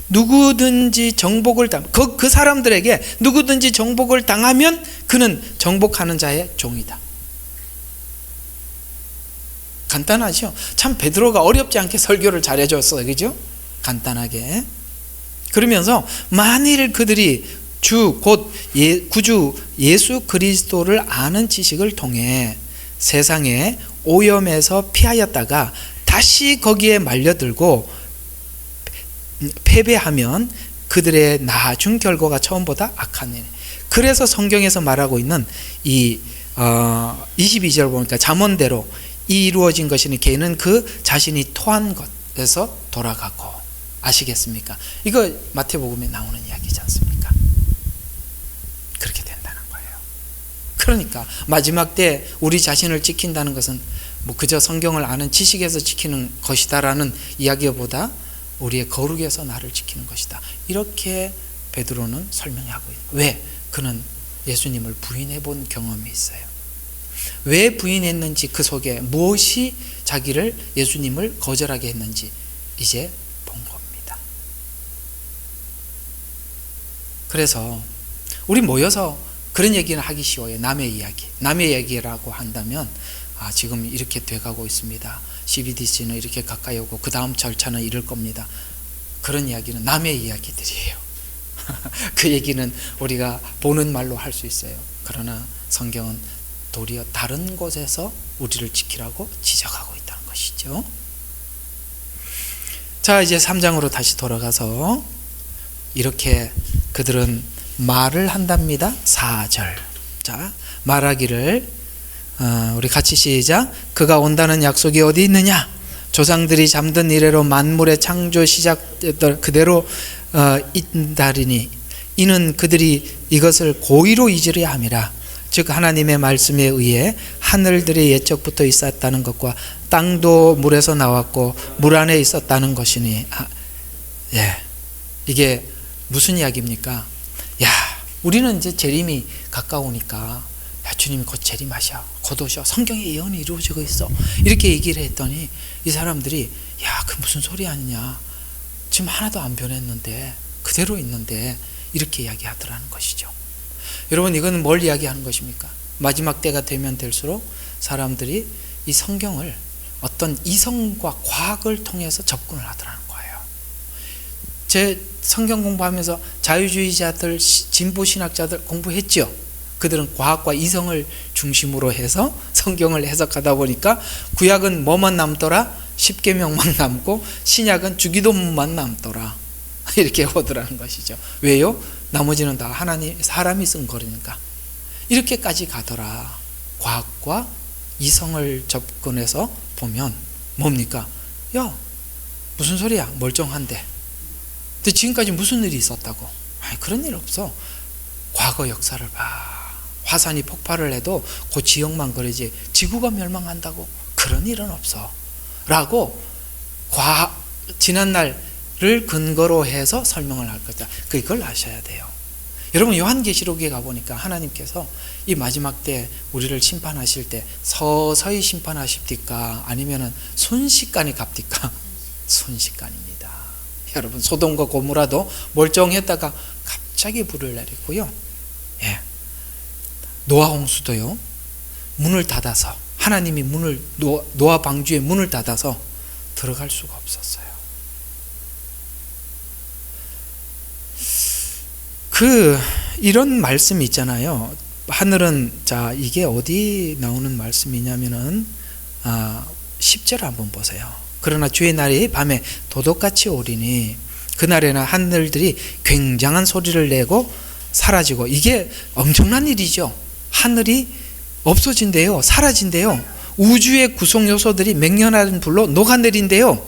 누구든지 정복을 그 사람들에게 누구든지 정복을 당하면 그는 정복하는 자의 종이다. 간단하죠? 참 베드로가 어렵지 않게 설교를 잘해줬어요. 그죠? 간단하게. 그러면서 만일 그들이 주 곧 구주 예수 그리스도를 아는 지식을 통해 세상의 오염에서 피하였다가 다시 거기에 말려들고 패배하면 그들의 나중 결과가 처음보다 악하네. 그래서 성경에서 말하고 있는 이 22절 보니까 잠언대로 이루어진 것이니 걔는 그 자신이 토한 것에서 돌아가고. 아시겠습니까? 이거 마태복음에 나오는 이야기지 않습니까? 그렇게 된다는 거예요. 그러니까 마지막 때 우리 자신을 지킨다는 것은 뭐 그저 성경을 아는 지식에서 지키는 것이다라는 이야기보다 우리의 거룩에서 나를 지키는 것이다. 이렇게 베드로는 설명하고 있어요. 왜? 그는 예수님을 부인해 본 경험이 있어요. 왜 부인했는지 그 속에 무엇이 자기를 예수님을 거절하게 했는지 이제 본 겁니다. 그래서 우리 모여서 그런 얘기를 하기 쉬워요. 남의 이야기. 남의 얘기라고 한다면 지금 이렇게 돼가고 있습니다. CBDC는 이렇게 가까이 오고 그 다음 절차는 이럴 겁니다. 그런 이야기는 남의 이야기들이에요. 그 얘기는 우리가 보는 말로 할 수 있어요. 그러나 성경은 도리어 다른 곳에서 우리를 지키라고 지적하고 있다는 것이죠. 자, 이제 3장으로 다시 돌아가서 이렇게 그들은 말을 한답니다. 4절. 자, 말하기를 우리 같이 시작. 그가 온다는 약속이 어디 있느냐? 조상들이 잠든 이래로 만물의 창조 시작 그대로 있다리니 이는 그들이 이것을 고의로 잊으려 함이라. 즉 하나님의 말씀에 의해 하늘들이 옛적부터 있었다는 것과 땅도 물에서 나왔고 물 안에 있었다는 것이니 이게 무슨 이야기입니까? 우리는 이제 재림이 가까우니까 주님이 곧 재림하셔, 곧 오셔, 성경에 예언이 이루어지고 있어, 이렇게 얘기를 했더니 이 사람들이 그 무슨 소리 아니냐, 지금 하나도 안 변했는데 그대로 있는데 이렇게 이야기하더라는 것이죠. 여러분, 이거는 뭘 이야기하는 것입니까? 마지막 때가 되면 될수록 사람들이 이 성경을 어떤 이성과 과학을 통해서 접근을 하더라는 거예요. 제 성경 공부하면서 자유주의자들, 진보 신학자들 공부했죠. 그들은 과학과 이성을 중심으로 해서 성경을 해석하다 보니까 구약은 뭐만 남더라? 십계명만 남고 신약은 주기도문만 남더라. 이렇게 오더라는 것이죠. 왜요? 나머지는 다 하나님, 사람이 쓴 거니까. 이렇게까지 가더라. 과학과 이성을 접근해서 보면 뭡니까? 무슨 소리야? 멀쩡한데. 근데 지금까지 무슨 일이 있었다고? 그런 일 없어. 과거 역사를 봐. 화산이 폭발을 해도 그 지역만 그러지 지구가 멸망한다고? 그런 일은 없어. 라고 지난날을 근거로 해서 설명을 할 거다. 그걸 아셔야 돼요. 여러분, 요한계시록에 가보니까 하나님께서 이 마지막 때 우리를 심판하실 때 서서히 심판하십니까? 아니면은 순식간에 갑니까? 순식간입니다. 여러분, 소돔과 고모라도 멀쩡했다가 갑자기 불을 내리고요. 예. 노아 홍수도요. 문을 닫아서, 하나님이 문을, 노아 방주의 문을 닫아서 들어갈 수가 없었어요. 이런 말씀이 있잖아요. 하늘은, 자, 이게 어디 나오는 말씀이냐면은 10절 한번 보세요. 그러나 주의 날이 밤에 도둑같이 오리니 그날에는 하늘들이 굉장한 소리를 내고 사라지고, 이게 엄청난 일이죠. 하늘이 없어진대요. 사라진대요. 우주의 구성 요소들이 맹렬한 불로 녹아내린대요.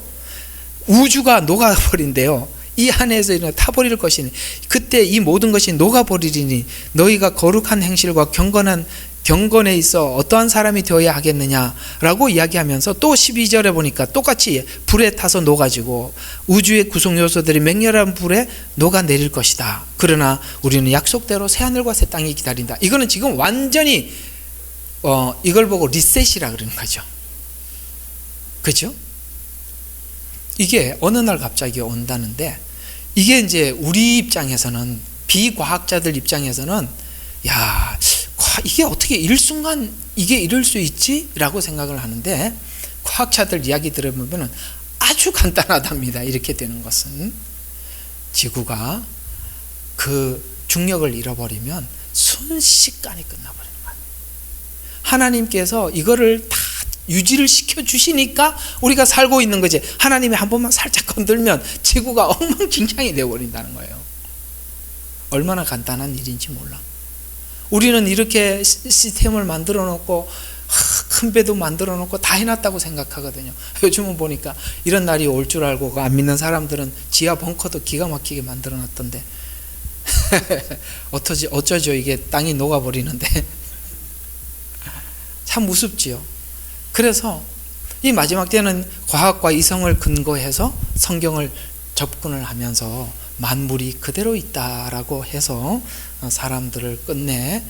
우주가 녹아버린대요. 이 안에서 타버릴 것이니 그때 이 모든 것이 녹아버리리니 너희가 거룩한 행실과 경건에 있어 어떠한 사람이 되어야 하겠느냐라고 이야기하면서, 또 12절에 보니까 똑같이 불에 타서 녹아지고 우주의 구성 요소들이 맹렬한 불에 녹아내릴 것이다. 그러나 우리는 약속대로 새하늘과 새 땅이 기다린다. 이거는 지금 완전히 이걸 보고 리셋이라 그러는 거죠. 그죠? 이게 어느 날 갑자기 온다는데, 이게 이제 우리 입장에서는, 비과학자들 입장에서는, 야, 이게 어떻게 일순간 이게 이럴 수 있지? 라고 생각을 하는데, 과학자들 이야기 들어보면 아주 간단하답니다. 이렇게 되는 것은 지구가 그 중력을 잃어버리면 순식간에 끝나버리는 거예요. 하나님께서 이거를 다 유지를 시켜주시니까 우리가 살고 있는 거지, 하나님이 한 번만 살짝 건들면 지구가 엉망진창이 되어버린다는 거예요. 얼마나 간단한 일인지 몰라. 우리는 이렇게 시스템을 만들어 놓고, 큰 배도 만들어 놓고 다 해놨다고 생각하거든요. 요즘은 보니까 이런 날이 올 줄 알고 안 믿는 사람들은 지하 벙커도 기가 막히게 만들어 놨던데 어쩌죠? 이게 땅이 녹아버리는데 참 우습지요. 그래서 이 마지막 때는 과학과 이성을 근거해서 성경을 접근을 하면서 만물이 그대로 있다라고 해서 사람들을 끝내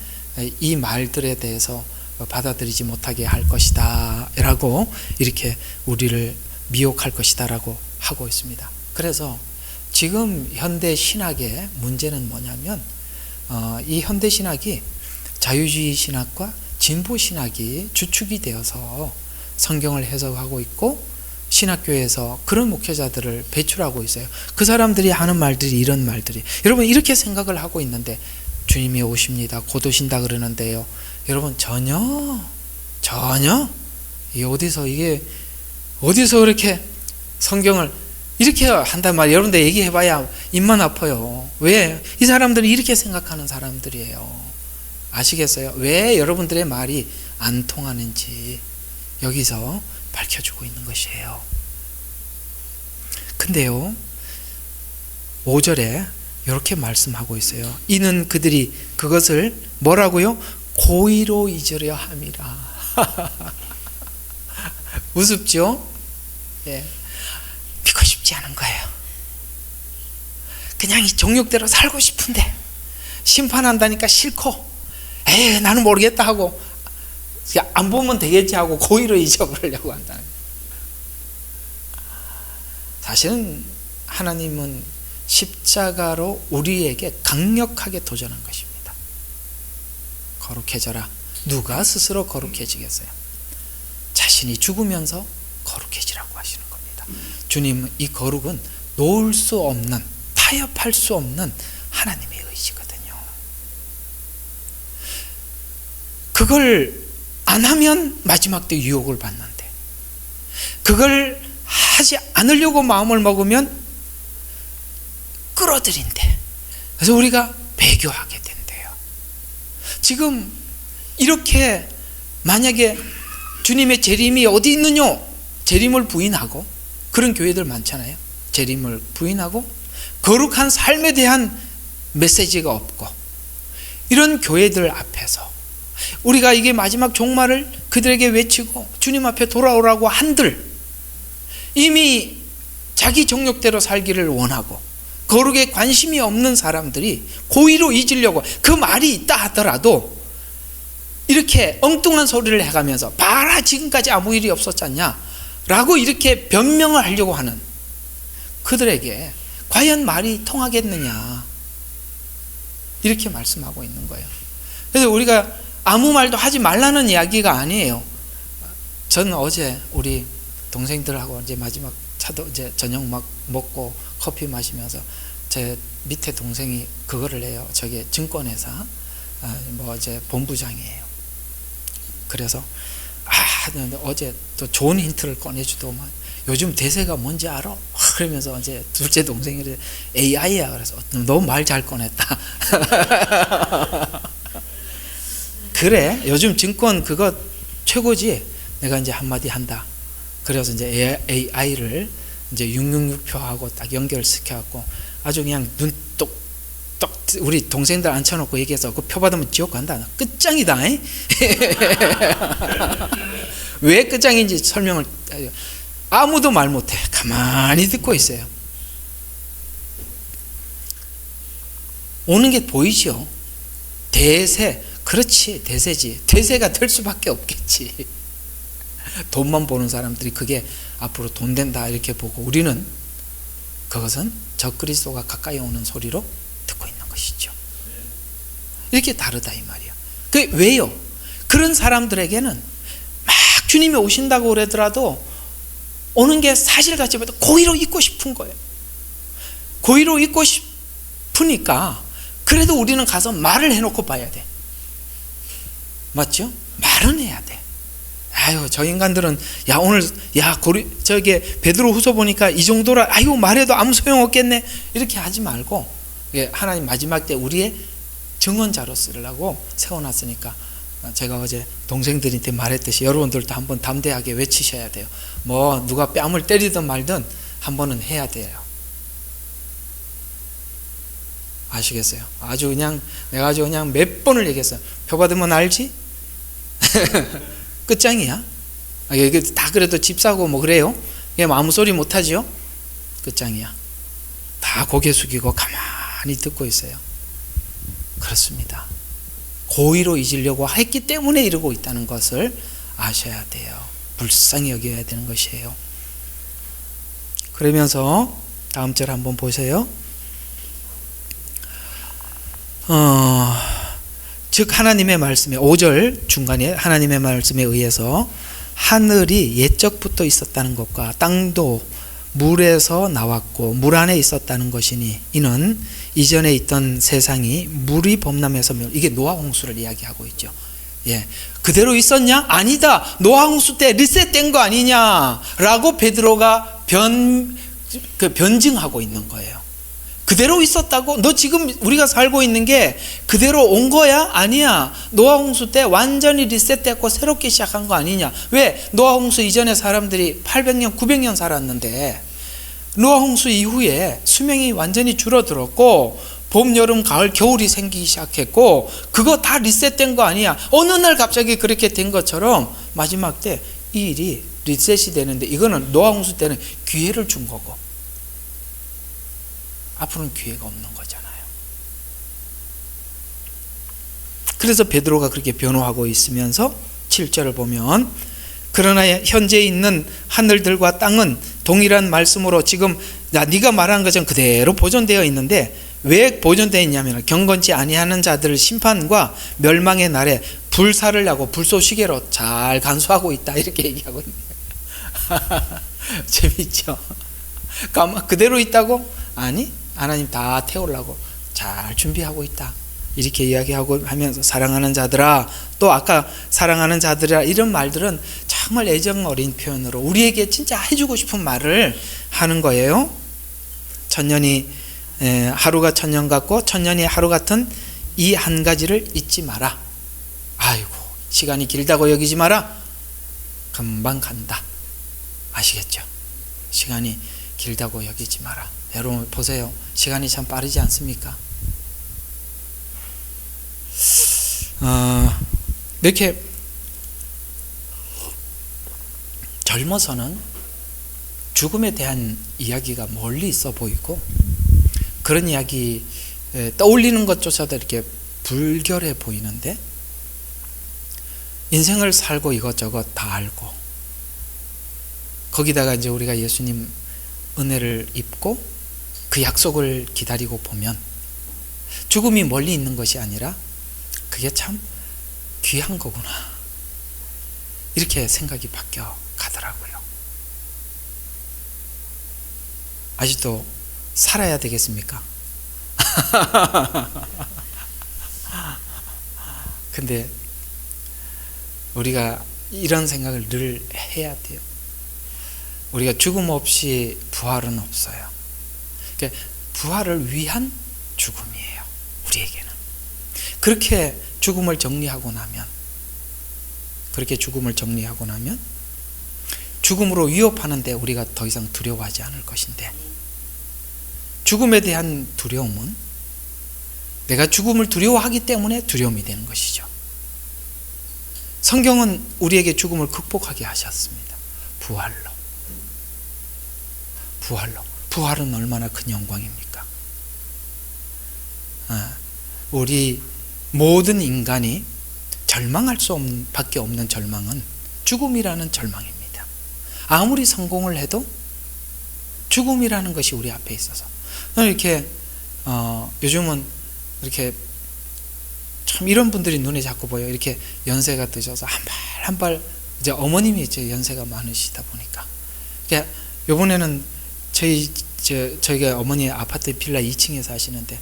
이 말들에 대해서 받아들이지 못하게 할 것이다 라고, 이렇게 우리를 미혹할 것이다 라고 하고 있습니다. 그래서 지금 현대 신학의 문제는 뭐냐면, 이 현대 신학이 자유주의 신학과 진보 신학이 주축이 되어서 성경을 해석하고 있고, 신학교에서 그런 목회자들을 배출하고 있어요. 그 사람들이 하는 말들이 이런 말들이, 여러분 이렇게 생각을 하고 있는데, 주님이 오십니다, 곧 오신다 그러는데요, 여러분 전혀 어디서 이렇게 성경을 이렇게 한단 말이에요. 여러분들 얘기해봐야 입만 아파요. 왜? 이 사람들은 이렇게 생각하는 사람들이에요. 아시겠어요? 왜 여러분들의 말이 안 통하는지 여기서 밝혀주고 있는 것이에요. 근데요, 5절에 이렇게 말씀하고 있어요. 이는 그들이 그것을 뭐라고요? 고의로 잊으려 함이라. 우습죠? 예. 믿고 싶지 않은 거예요. 그냥 이 정욕대로 살고 싶은데 심판한다니까 싫고, 나는 모르겠다 하고, 안 보면 되겠지 하고 고의로 잊어버리려고 한다는 거예요. 사실은 하나님은 십자가로 우리에게 강력하게 도전한 것입니다. 거룩해져라. 누가 스스로 거룩해지겠어요? 자신이 죽으면서 거룩해지라고 하시는 겁니다. 주님은 이 거룩은 놓을 수 없는, 타협할 수 없는 하나님의 의지거든요. 그걸 안 하면 마지막 때 유혹을 받는데, 그걸 하지 않으려고 마음을 먹으면 끌어들인대. 그래서 우리가 배교하게 된대요. 지금 이렇게 만약에 주님의 재림이 어디 있느냐, 재림을 부인하고, 그런 교회들 많잖아요. 재림을 부인하고 거룩한 삶에 대한 메시지가 없고, 이런 교회들 앞에서 우리가 이게 마지막 종말을 그들에게 외치고 주님 앞에 돌아오라고 한들, 이미 자기 정욕대로 살기를 원하고 거룩에 관심이 없는 사람들이 고의로 잊으려고, 그 말이 있다 하더라도 이렇게 엉뚱한 소리를 해가면서 봐라 지금까지 아무 일이 없었잖냐 라고 이렇게 변명을 하려고 하는 그들에게 과연 말이 통하겠느냐, 이렇게 말씀하고 있는 거예요. 그래서 우리가 아무 말도 하지 말라는 이야기가 아니에요. 저는 어제 우리 동생들하고 이제 마지막 차도 이제 저녁 막 먹고 커피 마시면서, 제 밑에 동생이 그거를 해요. 저게 증권회사 뭐 이제 본부장이에요. 그래서 어제 또 좋은 힌트를 꺼내주더만, 요즘 대세가 뭔지 알아? 그러면서 이제 둘째 동생이 AI야. 그래서 너무 말 잘 꺼냈다. 그래, 요즘 증권 그거 최고지. 내가 이제 한마디 한다. 그래서 이제 AI를 이제 666표하고 딱 연결시켜갖고 아주 그냥 눈 똑똑 우리 동생들 앉혀놓고 얘기해서 그 표 받으면 지옥 간다. 끝장이다. 왜 끝장인지 설명을, 아무도 말 못해. 가만히 듣고 있어요. 오는 게 보이죠. 대세. 그렇지, 대세지. 대세가 될 수밖에 없겠지. 돈만 보는 사람들이 그게 앞으로 돈 된다 이렇게 보고, 우리는 그것은 적그리스도가 가까이 오는 소리로 듣고 있는 것이죠. 이렇게 다르다 이 말이야. 그 왜요? 그런 사람들에게는 막 주님이 오신다고 그러더라도 오는 게 사실같이 보여도 고의로 있고 싶은 거예요. 고의로 있고 싶으니까 그래도 우리는 가서 말을 해놓고 봐야 돼. 맞죠? 말은 해야 돼. 아유, 저 인간들은 오늘 저게 베드로 후서 보니까 이 정도라, 아이고 말해도 아무 소용 없겠네, 이렇게 하지 말고, 하나님 마지막 때 우리의 증언자로 쓰려고 세워놨으니까, 제가 어제 동생들한테 말했듯이 여러분들도 한번 담대하게 외치셔야 돼요. 뭐 누가 뺨을 때리든 말든 한 번은 해야 돼요. 아시겠어요? 내가 아주 그냥 몇 번을 얘기했어요. 표 받으면 알지? 끝장이야. 이게 다 그래도 집 사고 뭐 그래요? 아무 소리 못 하지요? 끝장이야. 다 고개 숙이고 가만히 듣고 있어요. 그렇습니다. 고의로 잊으려고 했기 때문에 이러고 있다는 것을 아셔야 돼요. 불쌍히 여겨야 되는 것이에요. 그러면서 다음 절 한번 보세요. 즉 하나님의 말씀에, 5절 중간에 하나님의 말씀에 의해서 하늘이 옛적부터 있었다는 것과 땅도 물에서 나왔고 물 안에 있었다는 것이니, 이는 이전에 있던 세상이 물이 범람해서, 이게 노아 홍수를 이야기하고 있죠. 그대로 있었냐? 아니다. 노아 홍수 때 리셋된 거 아니냐라고 베드로가 변증하고 있는 거예요. 그대로 있었다고? 너 지금 우리가 살고 있는 게 그대로 온 거야? 아니야. 노아 홍수 때 완전히 리셋됐고 새롭게 시작한 거 아니냐. 왜? 노아 홍수 이전에 사람들이 800년 900년 살았는데 노아 홍수 이후에 수명이 완전히 줄어들었고 봄, 여름, 가을, 겨울이 생기기 시작했고, 그거 다 리셋된 거 아니야. 어느 날 갑자기 그렇게 된 것처럼 마지막 때 이 일이 리셋이 되는데, 이거는 노아 홍수 때는 기회를 준 거고 앞으로는 기회가 없는 거잖아요. 그래서 베드로가 그렇게 변호하고 있으면서 7절을 보면, 그러나 현재 있는 하늘들과 땅은 동일한 말씀으로 지금 네가 말한 것은 그대로 보존되어 있는데, 왜 보존되어 있냐면 경건치 아니하는 자들을 심판과 멸망의 날에 불사를 하고 불쏘시개로 잘 간수하고 있다, 이렇게 얘기하고 있네요. 재밌죠? 그대로 있다고? 아니, 하나님 다 태우려고 잘 준비하고 있다, 이렇게 이야기하고 하면서 사랑하는 자들아, 또 아까 사랑하는 자들아, 이런 말들은 정말 애정 어린 표현으로 우리에게 진짜 해주고 싶은 말을 하는 거예요. 천년이 하루가 천년 같고 천년이 하루 같은 이 한 가지를 잊지 마라. 아이고, 시간이 길다고 여기지 마라. 금방 간다. 아시겠죠? 시간이 길다고 여기지 마라. 여러분 보세요. 시간이 참 빠르지 않습니까? 이렇게 젊어서는 죽음에 대한 이야기가 멀리 있어 보이고, 그런 이야기 떠올리는 것조차도 이렇게 불결해 보이는데, 인생을 살고 이것저것 다 알고, 거기다가 이제 우리가 예수님 은혜를 입고 그 약속을 기다리고 보면 죽음이 멀리 있는 것이 아니라 그게 참 귀한 거구나, 이렇게 생각이 바뀌어 가더라고요. 아직도 살아야 되겠습니까? 근데 우리가 이런 생각을 늘 해야 돼요. 우리가 죽음 없이 부활은 없어요. 그러니까 부활을 위한 죽음이에요, 우리에게는. 그렇게 죽음을 정리하고 나면 죽음으로 위협하는데 우리가 더 이상 두려워하지 않을 것인데, 죽음에 대한 두려움은 내가 죽음을 두려워하기 때문에 두려움이 되는 것이죠. 성경은 우리에게 죽음을 극복하게 하셨습니다. 부활은 얼마나 큰 영광입니까? 우리 모든 인간이 절망할 수 밖에 없는 절망은 죽음이라는 절망입니다. 아무리 성공을 해도 죽음이라는 것이 우리 앞에 있어서, 이렇게 요즘은 이렇게 참 이런 분들이 눈에 자꾸 보여요. 이렇게 연세가 드셔서 한 발 이제 어머님이 이제 연세가 많으시다 보니까, 그러니까 이번에는 저희가 어머니 아파트 빌라 2층에 사시는데,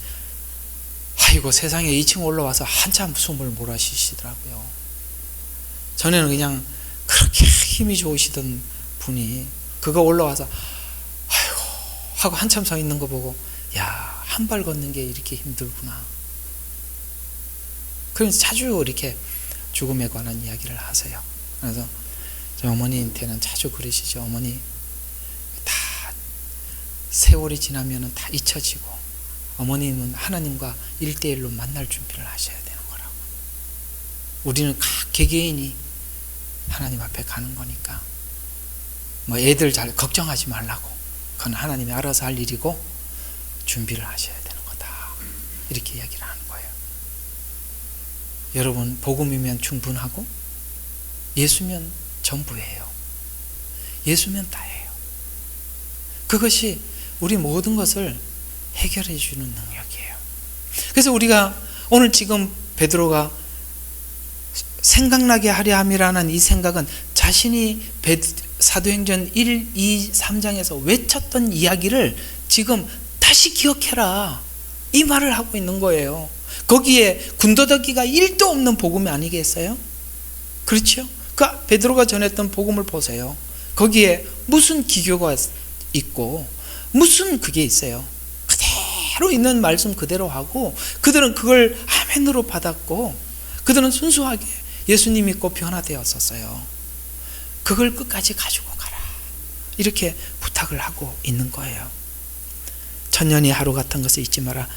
아이고 세상에 2층 올라와서 한참 숨을 몰아쉬시더라고요. 전에는 그냥 그렇게 힘이 좋으시던 분이 그거 올라와서 아이고 하고 한참 서 있는 거 보고, 야, 한 발 걷는 게 이렇게 힘들구나. 그래서 자주 이렇게 죽음에 관한 이야기를 하세요. 그래서 저희 어머니한테는 자주 그러시죠. 어머니, 다 세월이 지나면 다 잊혀지고 어머님은 하나님과 1대1로 만날 준비를 하셔야 되는 거라고. 우리는 각 개개인이 하나님 앞에 가는 거니까 뭐 애들 잘 걱정하지 말라고, 그건 하나님이 알아서 할 일이고 준비를 하셔야 되는 거다, 이렇게 이야기를 하는 거예요. 여러분, 복음이면 충분하고 예수면 전부예요. 예수면 다예요. 그것이 우리 모든 것을 해결해 주는 능력이에요. 그래서 우리가 오늘 지금 베드로가 생각나게 하려 함이라는 이 생각은 자신이 사도행전 1, 2, 3장에서 외쳤던 이야기를 지금 다시 기억해라, 이 말을 하고 있는 거예요. 거기에 군더더기가 1도 없는 복음이 아니겠어요? 그렇죠? 그 베드로가 전했던 복음을 보세요. 거기에 무슨 기교가 있고 무슨 그게 있어요? 그대로 있는 말씀 그대로 하고, 그들은 그걸 아멘으로 받았고, 그들은 순수하게 예수님 믿고 변화되었었어요. 그걸 끝까지 가지고 가라, 이렇게 부탁을 하고 있는 거예요. 천년이 하루 같은 것을 잊지 마라.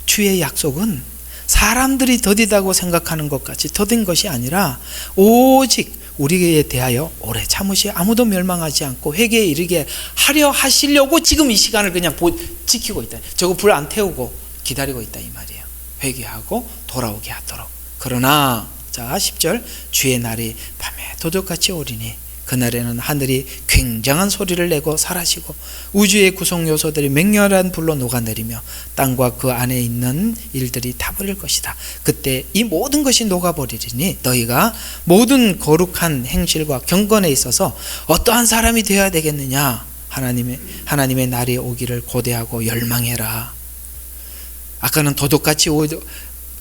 주의 약속은 사람들이 더디다고 생각하는 것 같이 더딘 것이 아니라 오직 우리에 대하여 오래 참으시 아무도 멸망하지 않고 회개에 이르게 하려 하시려고 지금 이 시간을 그냥 지키고 있다. 저거 불 안 태우고 기다리고 있다, 이 말이에요. 회개하고 돌아오게 하도록. 그러나 자 10절, 주의 날이 밤에 도둑같이 오리니 그날에는 하늘이 굉장한 소리를 내고 사라지고 우주의 구성 요소들이 맹렬한 불로 녹아내리며 땅과 그 안에 있는 일들이 타버릴 것이다. 그때 이 모든 것이 녹아버리리니 너희가 모든 거룩한 행실과 경건에 있어서 어떠한 사람이 되어야 되겠느냐. 하나님의 날이 오기를 고대하고 열망해라. 아까는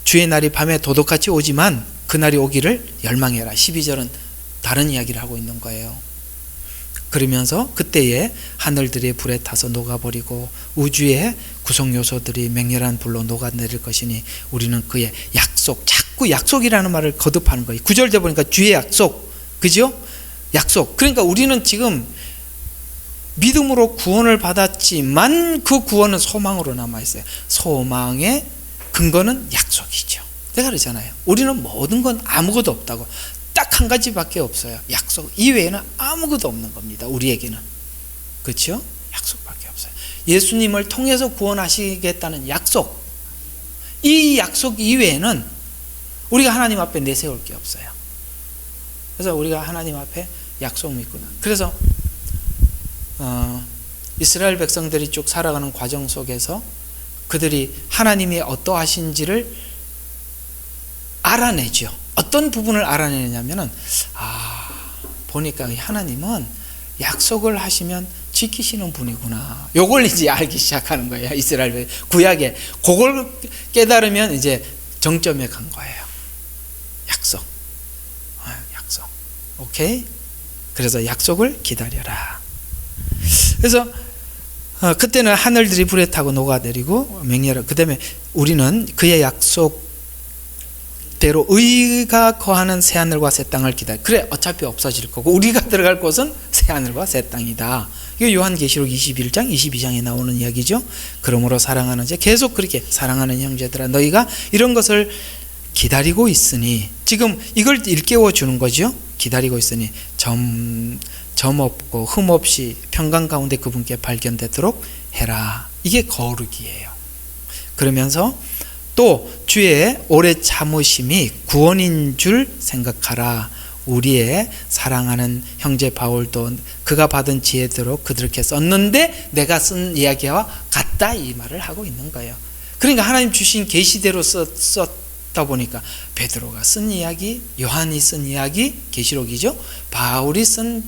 주의 날이 밤에 도둑같이 오지만 그 날이 오기를 열망해라. 12절은 다른 이야기를 하고 있는 거예요. 그러면서 그때에 하늘들이 불에 타서 녹아버리고 우주의 구성 요소들이 맹렬한 불로 녹아내릴 것이니 우리는 그의 약속, 자꾸 약속이라는 말을 거듭하는 거예요. 9절 돼 보니까 주의 약속, 그죠? 약속. 그러니까 우리는 지금 믿음으로 구원을 받았지만 그 구원은 소망으로 남아있어요. 소망의 근거는 약속이죠. 내가 그러잖아요. 우리는 모든 건 아무것도 없다고. 딱 한 가지밖에 없어요. 약속 이외에는 아무것도 없는 겁니다, 우리에게는. 그렇죠? 약속밖에 없어요. 예수님을 통해서 구원하시겠다는 약속, 이 약속 이외에는 우리가 하나님 앞에 내세울 게 없어요. 그래서 우리가 하나님 앞에 약속 믿구나. 그래서 이스라엘 백성들이 쭉 살아가는 과정 속에서 그들이 하나님이 어떠하신지를 알아내죠. 어떤 부분을 알아내냐면은 보니까 하나님은 약속을 하시면 지키시는 분이구나. 요걸 이제 알기 시작하는 거예요. 이스라엘 구약에 그걸 깨달으면 이제 정점에 간 거예요. 약속. 오케이? 그래서 약속을 기다려라. 그래서 그때는 하늘들이 불에 타고 녹아내리고 맹렬하. 그다음에 우리는 그의 약속대로 의가 거하는 새 하늘과 새 땅을 기다려. 그래, 어차피 없어질 거고 우리가 들어갈 곳은 새 하늘과 새 땅이다. 이거 요한계시록 21장 22장에 나오는 이야기죠. 그러므로 사랑하는 자, 계속 그렇게 사랑하는 형제들아 너희가 이런 것을 기다리고 있으니, 지금 이걸 일깨워 주는 거죠. 기다리고 있으니 점 없고 흠 없이 평강 가운데 그분께 발견되도록 해라. 이게 거룩이에요. 그러면서 또 주의 오래 참으심이 구원인 줄 생각하라. 우리의 사랑하는 형제 바울도 그가 받은 지혜대로 그들께 썼는데 내가 쓴 이야기와 같다, 이 말을 하고 있는 거예요. 그러니까 하나님 주신 계시대로 썼다 보니까 베드로가 쓴 이야기, 요한이 쓴 이야기, 계시록이죠. 바울이 쓴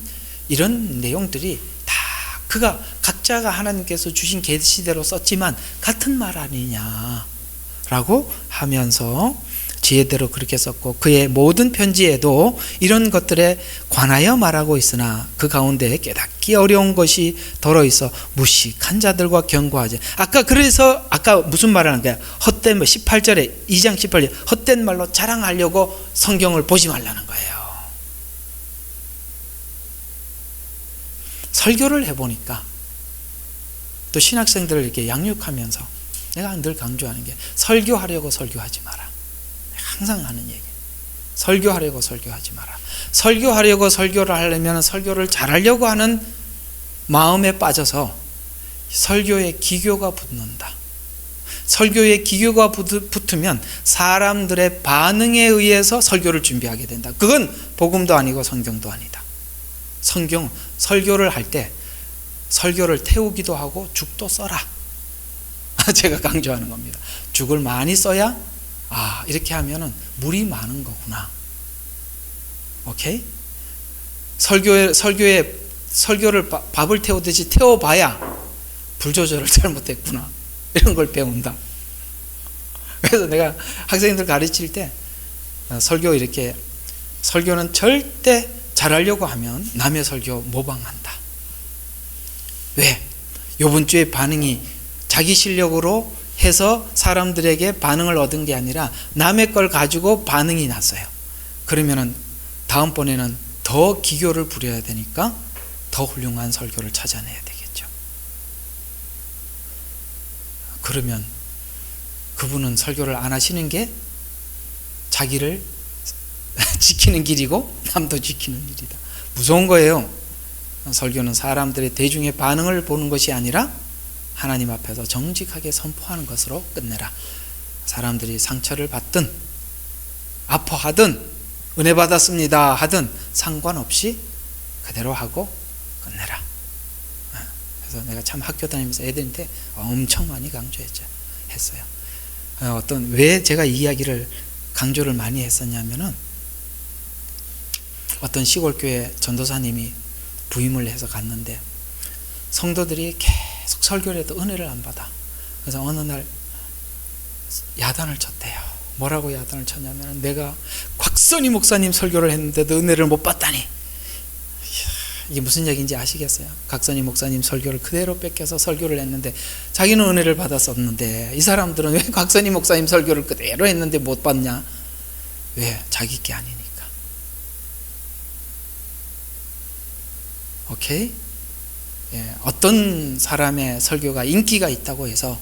이런 내용들이 다 그가 각자가 하나님께서 주신 계시대로 썼지만 같은 말 아니냐라고 하면서 지혜대로 그렇게 썼고, 그의 모든 편지에도 이런 것들에 관하여 말하고 있으나 그 가운데 깨닫기 어려운 것이 들어있어 무식한 자들과 경고하지. 그래서 무슨 말을 하는 거야? 헛된 18절에 2장 18절 헛된 말로 자랑하려고 성경을 보지 말라는 거예요. 설교를 해보니까 또 신학생들을 이렇게 양육하면서 내가 늘 강조하는 게, 설교하려고 설교하지 마라. 항상 하는 얘기. 설교하려고 설교하지 마라. 설교하려고 설교를 하려면 설교를 잘하려고 하는 마음에 빠져서 설교에 기교가 붙는다. 설교에 기교가 붙으면 사람들의 반응에 의해서 설교를 준비하게 된다. 그건 복음도 아니고 성경도 아니다. 설교를 할 때 설교를 태우기도 하고 죽도 써라. 제가 강조하는 겁니다. 죽을 많이 써야 이렇게 하면은 물이 많은 거구나. 오케이? 설교를 밥을 태우듯이 태워봐야 불 조절을 잘못했구나. 이런 걸 배운다. 그래서 내가 학생들 가르칠 때 설교는 절대 잘하려고 하면 남의 설교 모방한다. 왜? 요번 주에 반응이 자기 실력으로 해서 사람들에게 반응을 얻은 게 아니라 남의 걸 가지고 반응이 났어요. 그러면은 다음번에는 더 기교를 부려야 되니까 더 훌륭한 설교를 찾아내야 되겠죠. 그러면 그분은 설교를 안 하시는 게 자기를 지키는 길이고 남도 지키는 일이다. 무서운 거예요. 설교는 사람들의 대중의 반응을 보는 것이 아니라 하나님 앞에서 정직하게 선포하는 것으로 끝내라. 사람들이 상처를 받든 아파하든 은혜 받았습니다 하든 상관없이 그대로 하고 끝내라. 그래서 내가 참 학교 다니면서 애들한테 엄청 많이 했어요. 왜 제가 이 이야기를 강조를 많이 했었냐면은, 어떤 시골교회 전도사님이 부임을 해서 갔는데 성도들이 계속 설교를 해도 은혜를 안 받아. 그래서 어느 날 야단을 쳤대요. 뭐라고 야단을 쳤냐면, 내가 곽선희 목사님 설교를 했는데도 은혜를 못 받다니. 이게 무슨 얘기인지 아시겠어요? 곽선희 목사님 설교를 그대로 뺏겨서 설교를 했는데 자기는 은혜를 받았었는데 이 사람들은 왜 곽선희 목사님 설교를 그대로 했는데 못 받냐? 왜? 자기 게 아니니까. 오케이? 어떤 사람의 설교가 인기가 있다고 해서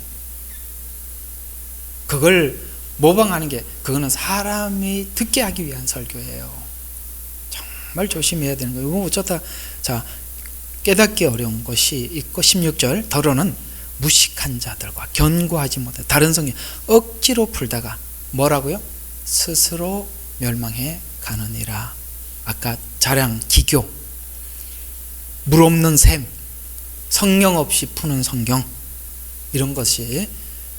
그걸 모방하는 게, 그거는 사람이 듣게 하기 위한 설교예요. 정말 조심해야 되는 거예요. 어쩌다 깨닫기 어려운 것이 있고, 16절 더러는 무식한 자들과 견고하지 못해. 다른 성경 억지로 풀다가 뭐라고요? 스스로 멸망해 가느니라. 아까 자랑, 기교, 물 없는 샘, 성령 없이 푸는 성경, 이런 것이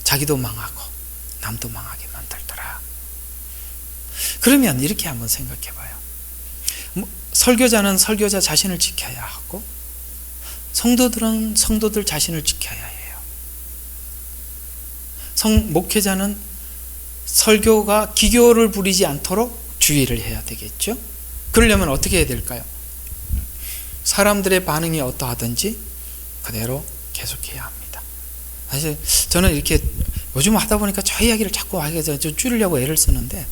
자기도 망하고 남도 망하게 만들더라. 그러면 이렇게 한번 생각해 봐요. 설교자는 설교자 자신을 지켜야 하고 성도들은 성도들 자신을 지켜야 해요. 목회자는 설교가 기교를 부리지 않도록 주의를 해야 되겠죠. 그러려면 어떻게 해야 될까요? 사람들의 반응이 어떠하든지 그대로 계속해야 합니다. 사실 저는 이렇게 요즘 하다 보니까 저 이야기를 자꾸 하게 돼서 좀 줄이려고 애를 쓰는데,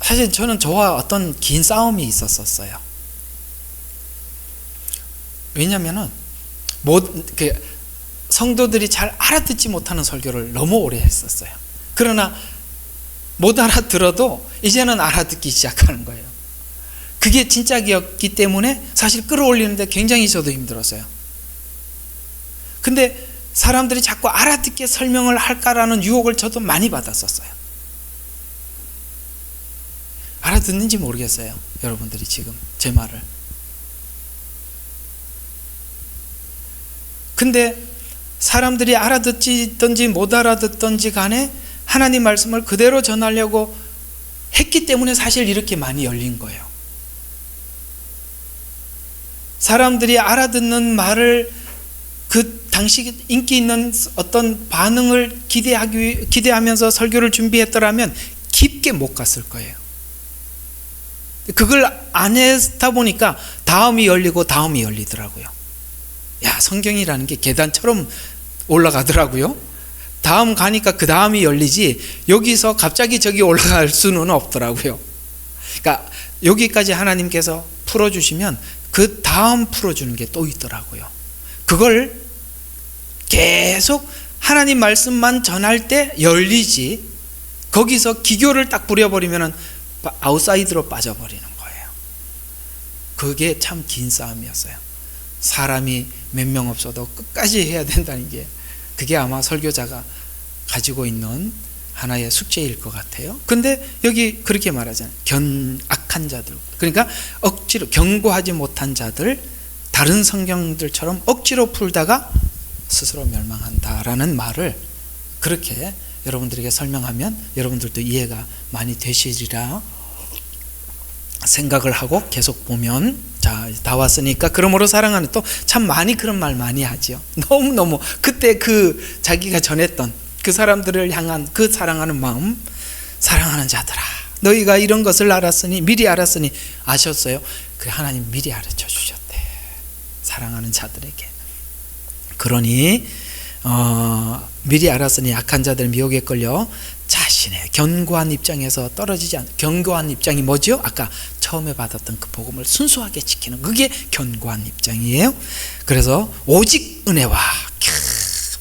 사실 저는 저와 어떤 긴 싸움이 있었어요. 왜냐면은 성도들이 잘 알아듣지 못하는 설교를 너무 오래 했었어요. 그러나 못 알아들어도 이제는 알아듣기 시작하는 거예요. 그게 진짜였기 때문에 사실 끌어올리는데 굉장히 저도 힘들었어요. 근데 사람들이 자꾸 알아듣게 설명을 할까라는 유혹을 저도 많이 받았었어요. 알아듣는지 모르겠어요, 여러분들이 지금 제 말을. 근데 사람들이 알아듣든지 못 알아듣든지 간에 하나님 말씀을 그대로 전하려고 했기 때문에 사실 이렇게 많이 열린 거예요. 사람들이 알아듣는 말을 그 당시 인기 있는 어떤 반응을 기대하면서 설교를 준비했더라면 깊게 못 갔을 거예요. 그걸 안 했다 보니까 다음이 열리고 다음이 열리더라고요. 야, 성경이라는 게 계단처럼 올라가더라고요. 다음 가니까 그 다음이 열리지 여기서 갑자기 저기 올라갈 수는 없더라고요. 그러니까 여기까지 하나님께서 풀어주시면 그 다음 풀어주는 게 또 있더라고요. 그걸 계속 하나님 말씀만 전할 때 열리지, 거기서 기교를 딱 부려버리면 아웃사이드로 빠져버리는 거예요. 그게 참 긴 싸움이었어요. 사람이 몇 명 없어도 끝까지 해야 된다는 게, 그게 아마 설교자가 가지고 있는 하나의 숙제일 것 같아요. 근데 여기 그렇게 말하잖아요. 악한 자들, 그러니까 억지로 경고하지 못한 자들, 다른 성경들처럼 억지로 풀다가 스스로 멸망한다라는 말을 그렇게 여러분들에게 설명하면 여러분들도 이해가 많이 되시리라 생각을 하고 계속 보면, 자, 다 왔으니까 그러므로 사랑하는, 또 참 많이 그런 말 많이 하죠. 너무너무 그때 그 자기가 전했던 그 사람들을 향한 그 사랑하는 마음, 사랑하는 자들아, 너희가 이런 것을 알았으니, 미리 알았으니. 아셨어요? 그래, 하나님 미리 가르쳐 주셨대, 사랑하는 자들에게. 그러니 미리 알았으니 악한 자들 미혹에 끌려 자신의 견고한 입장에서 떨어지지 않는, 견고한 입장이 뭐죠? 아까 처음에 받았던 그 복음을 순수하게 지키는, 그게 견고한 입장이에요. 그래서 오직 은혜와,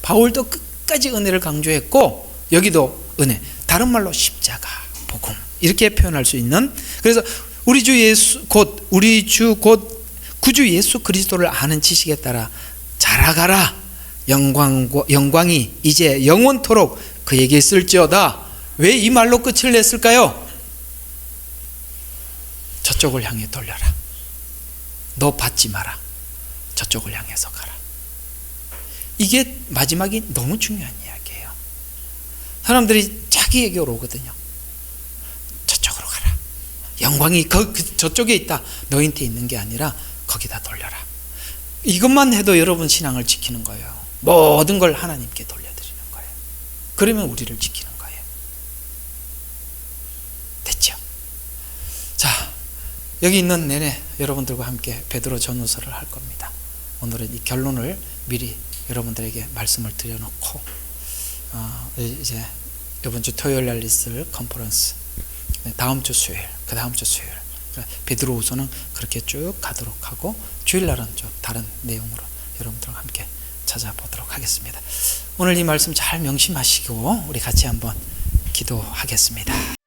바울도 끝까지 은혜를 강조했고, 여기도 은혜, 다른 말로 십자가, 복음, 이렇게 표현할 수 있는. 그래서 우리 주 예수 곧 구주 예수 그리스도를 아는 지식에 따라 자라가라. 영광이 이제 영원토록 그에게 있을지어다. 왜 이 말로 끝을 냈을까요? 저쪽을 향해 돌려라. 너 받지 마라. 저쪽을 향해서 가라. 이게 마지막이 너무 중요한 이야기예요. 사람들이 자기에게로 오거든요. 저쪽으로 가라. 영광이 저쪽에 있다. 너한테 있는 게 아니라 거기다 돌려라. 이것만 해도 여러분 신앙을 지키는 거예요. 모든 걸 하나님께 돌려드리는 거예요. 그러면 우리를 지키는 거예요. 됐죠? 자, 여기 있는 내내 여러분들과 함께 베드로 전후서를 할 겁니다. 오늘은 이 결론을 미리 여러분들에게 말씀을 드려놓고 이제 이번 주 토요일 날 있을 컨퍼런스, 다음 주 수요일, 그 다음 주 수요일, 베드로후서는 그렇게 쭉 가도록 하고, 주일날은 좀 다른 내용으로 여러분들과 함께 찾아보도록 하겠습니다. 오늘 이 말씀 잘 명심하시고 우리 같이 한번 기도하겠습니다.